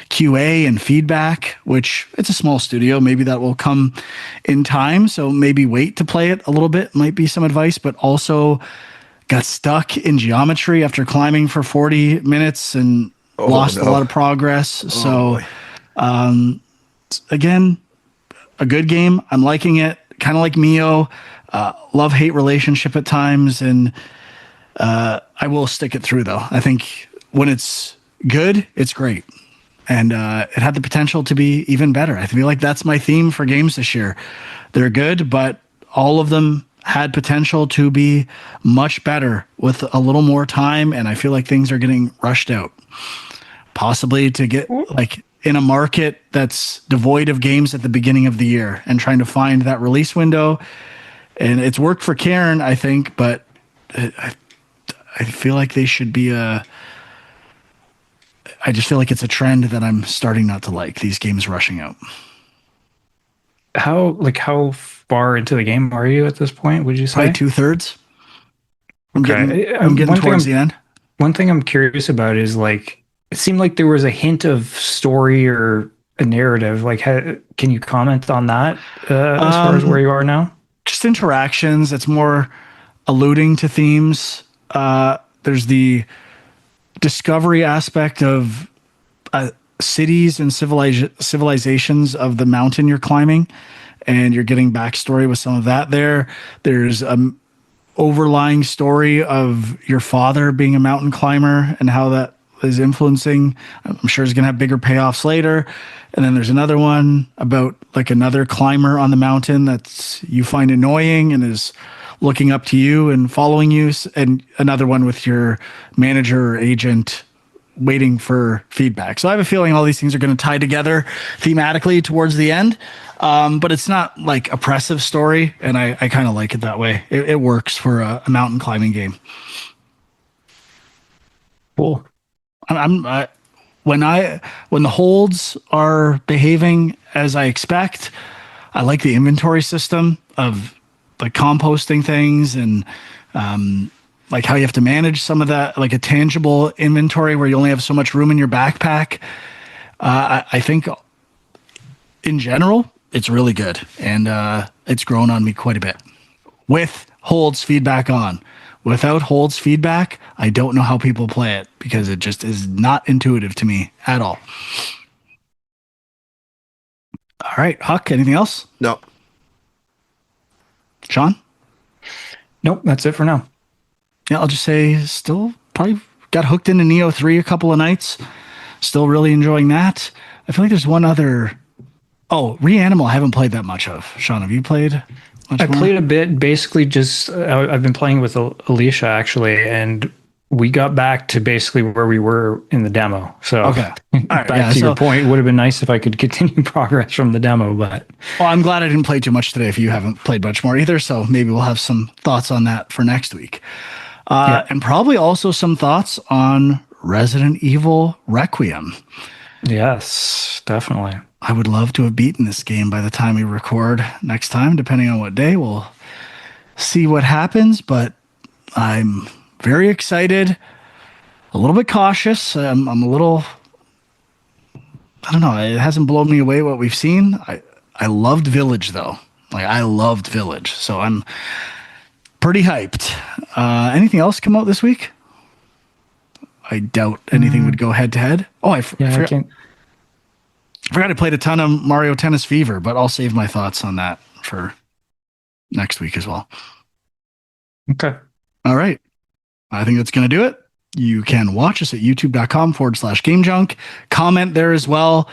QA and feedback, which it's a small studio. Maybe that will come in time. So maybe wait to play it a little bit might be some advice, but also got stuck in geometry after climbing for 40 minutes and lost a lot of progress. Again, a good game. I'm liking it. Kind of like Mio. Love-hate relationship at times. And I will stick it through, though. I think when it's good, it's great. And it had the potential to be even better. I feel like that's my theme for games this year. They're good, but all of them had potential to be much better with a little more time, and I feel like things are getting rushed out. Possibly to get like in a market that's devoid of games at the beginning of the year and trying to find that release window. And it's worked for Cairn, I think, but I feel like they should be I just feel like it's a trend that I'm starting not to like, these games rushing out. How far into the game are you at this point, would you say? Probably 2/3. I'm getting towards the end. One thing I'm curious about is like, it seemed like there was a hint of story or a narrative. Like, can you comment on that as far as where you are now? Just interactions. It's more alluding to themes. There's the discovery aspect of cities and civilizations of the mountain you're climbing, and you're getting backstory with some of that there. There's an overlying story of your father being a mountain climber and how that is influencing. I'm sure it's going to have bigger payoffs later. And then there's another one about like another climber on the mountain that you find annoying and is looking up to you and following you. And another one with your manager or agent waiting for feedback. So I have a feeling all these things are going to tie together thematically towards the end. But it's not like oppressive story. And I kind of like it that way. It works for a mountain climbing game. Cool. When the holds are behaving as I expect, I like the inventory system of like composting things and like how you have to manage some of that, like a tangible inventory where you only have so much room in your backpack. I think in general, it's really good. And it's grown on me quite a bit. With holds feedback on. Without holds feedback, I don't know how people play it because it just is not intuitive to me at all. All right, Huck, anything else? No. Sean? Nope, that's it for now. Yeah, I'll just say still probably got hooked into Neo 3 a couple of nights. Still really enjoying that. I feel like there's one other. Oh, Reanimal I haven't played that much of. Sean, have you played much I more? played a bit, basically just, I've been playing with Alicia actually, and we got back to basically where we were in the demo. So Okay. All right, back to your point, it would have been nice if I could continue progress from the demo, but. Well, I'm glad I didn't play too much today if you haven't played much more either. So maybe we'll have some thoughts on that for next week. And probably also some thoughts on Resident Evil Requiem. Yes, definitely. I would love to have beaten this game by the time we record next time, depending on what day. We'll see what happens, but I'm very excited, a little bit cautious. I'm a little, I don't know. It hasn't blown me away what we've seen. I loved Village though. Like I loved Village. So I'm pretty hyped. Anything else come out this week? I doubt anything would go head to head. Oh, I forgot I played a ton of Mario Tennis Fever, but I'll save my thoughts on that for next week as well. Okay. All right. I think that's going to do it. You can watch us at youtube.com/GameJunk. Comment there as well.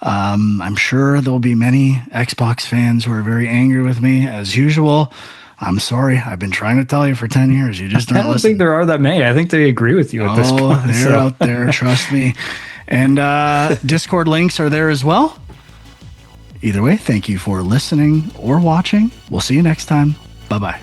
I'm sure there'll be many Xbox fans who are very angry with me as usual. I'm sorry. I've been trying to tell you for 10 years. You just don't listen. I don't think there are that many. I think they agree with you at this point. They're out there. Trust me. And Discord links are there as well. Either way, thank you for listening or watching. We'll see you next time. Bye-bye.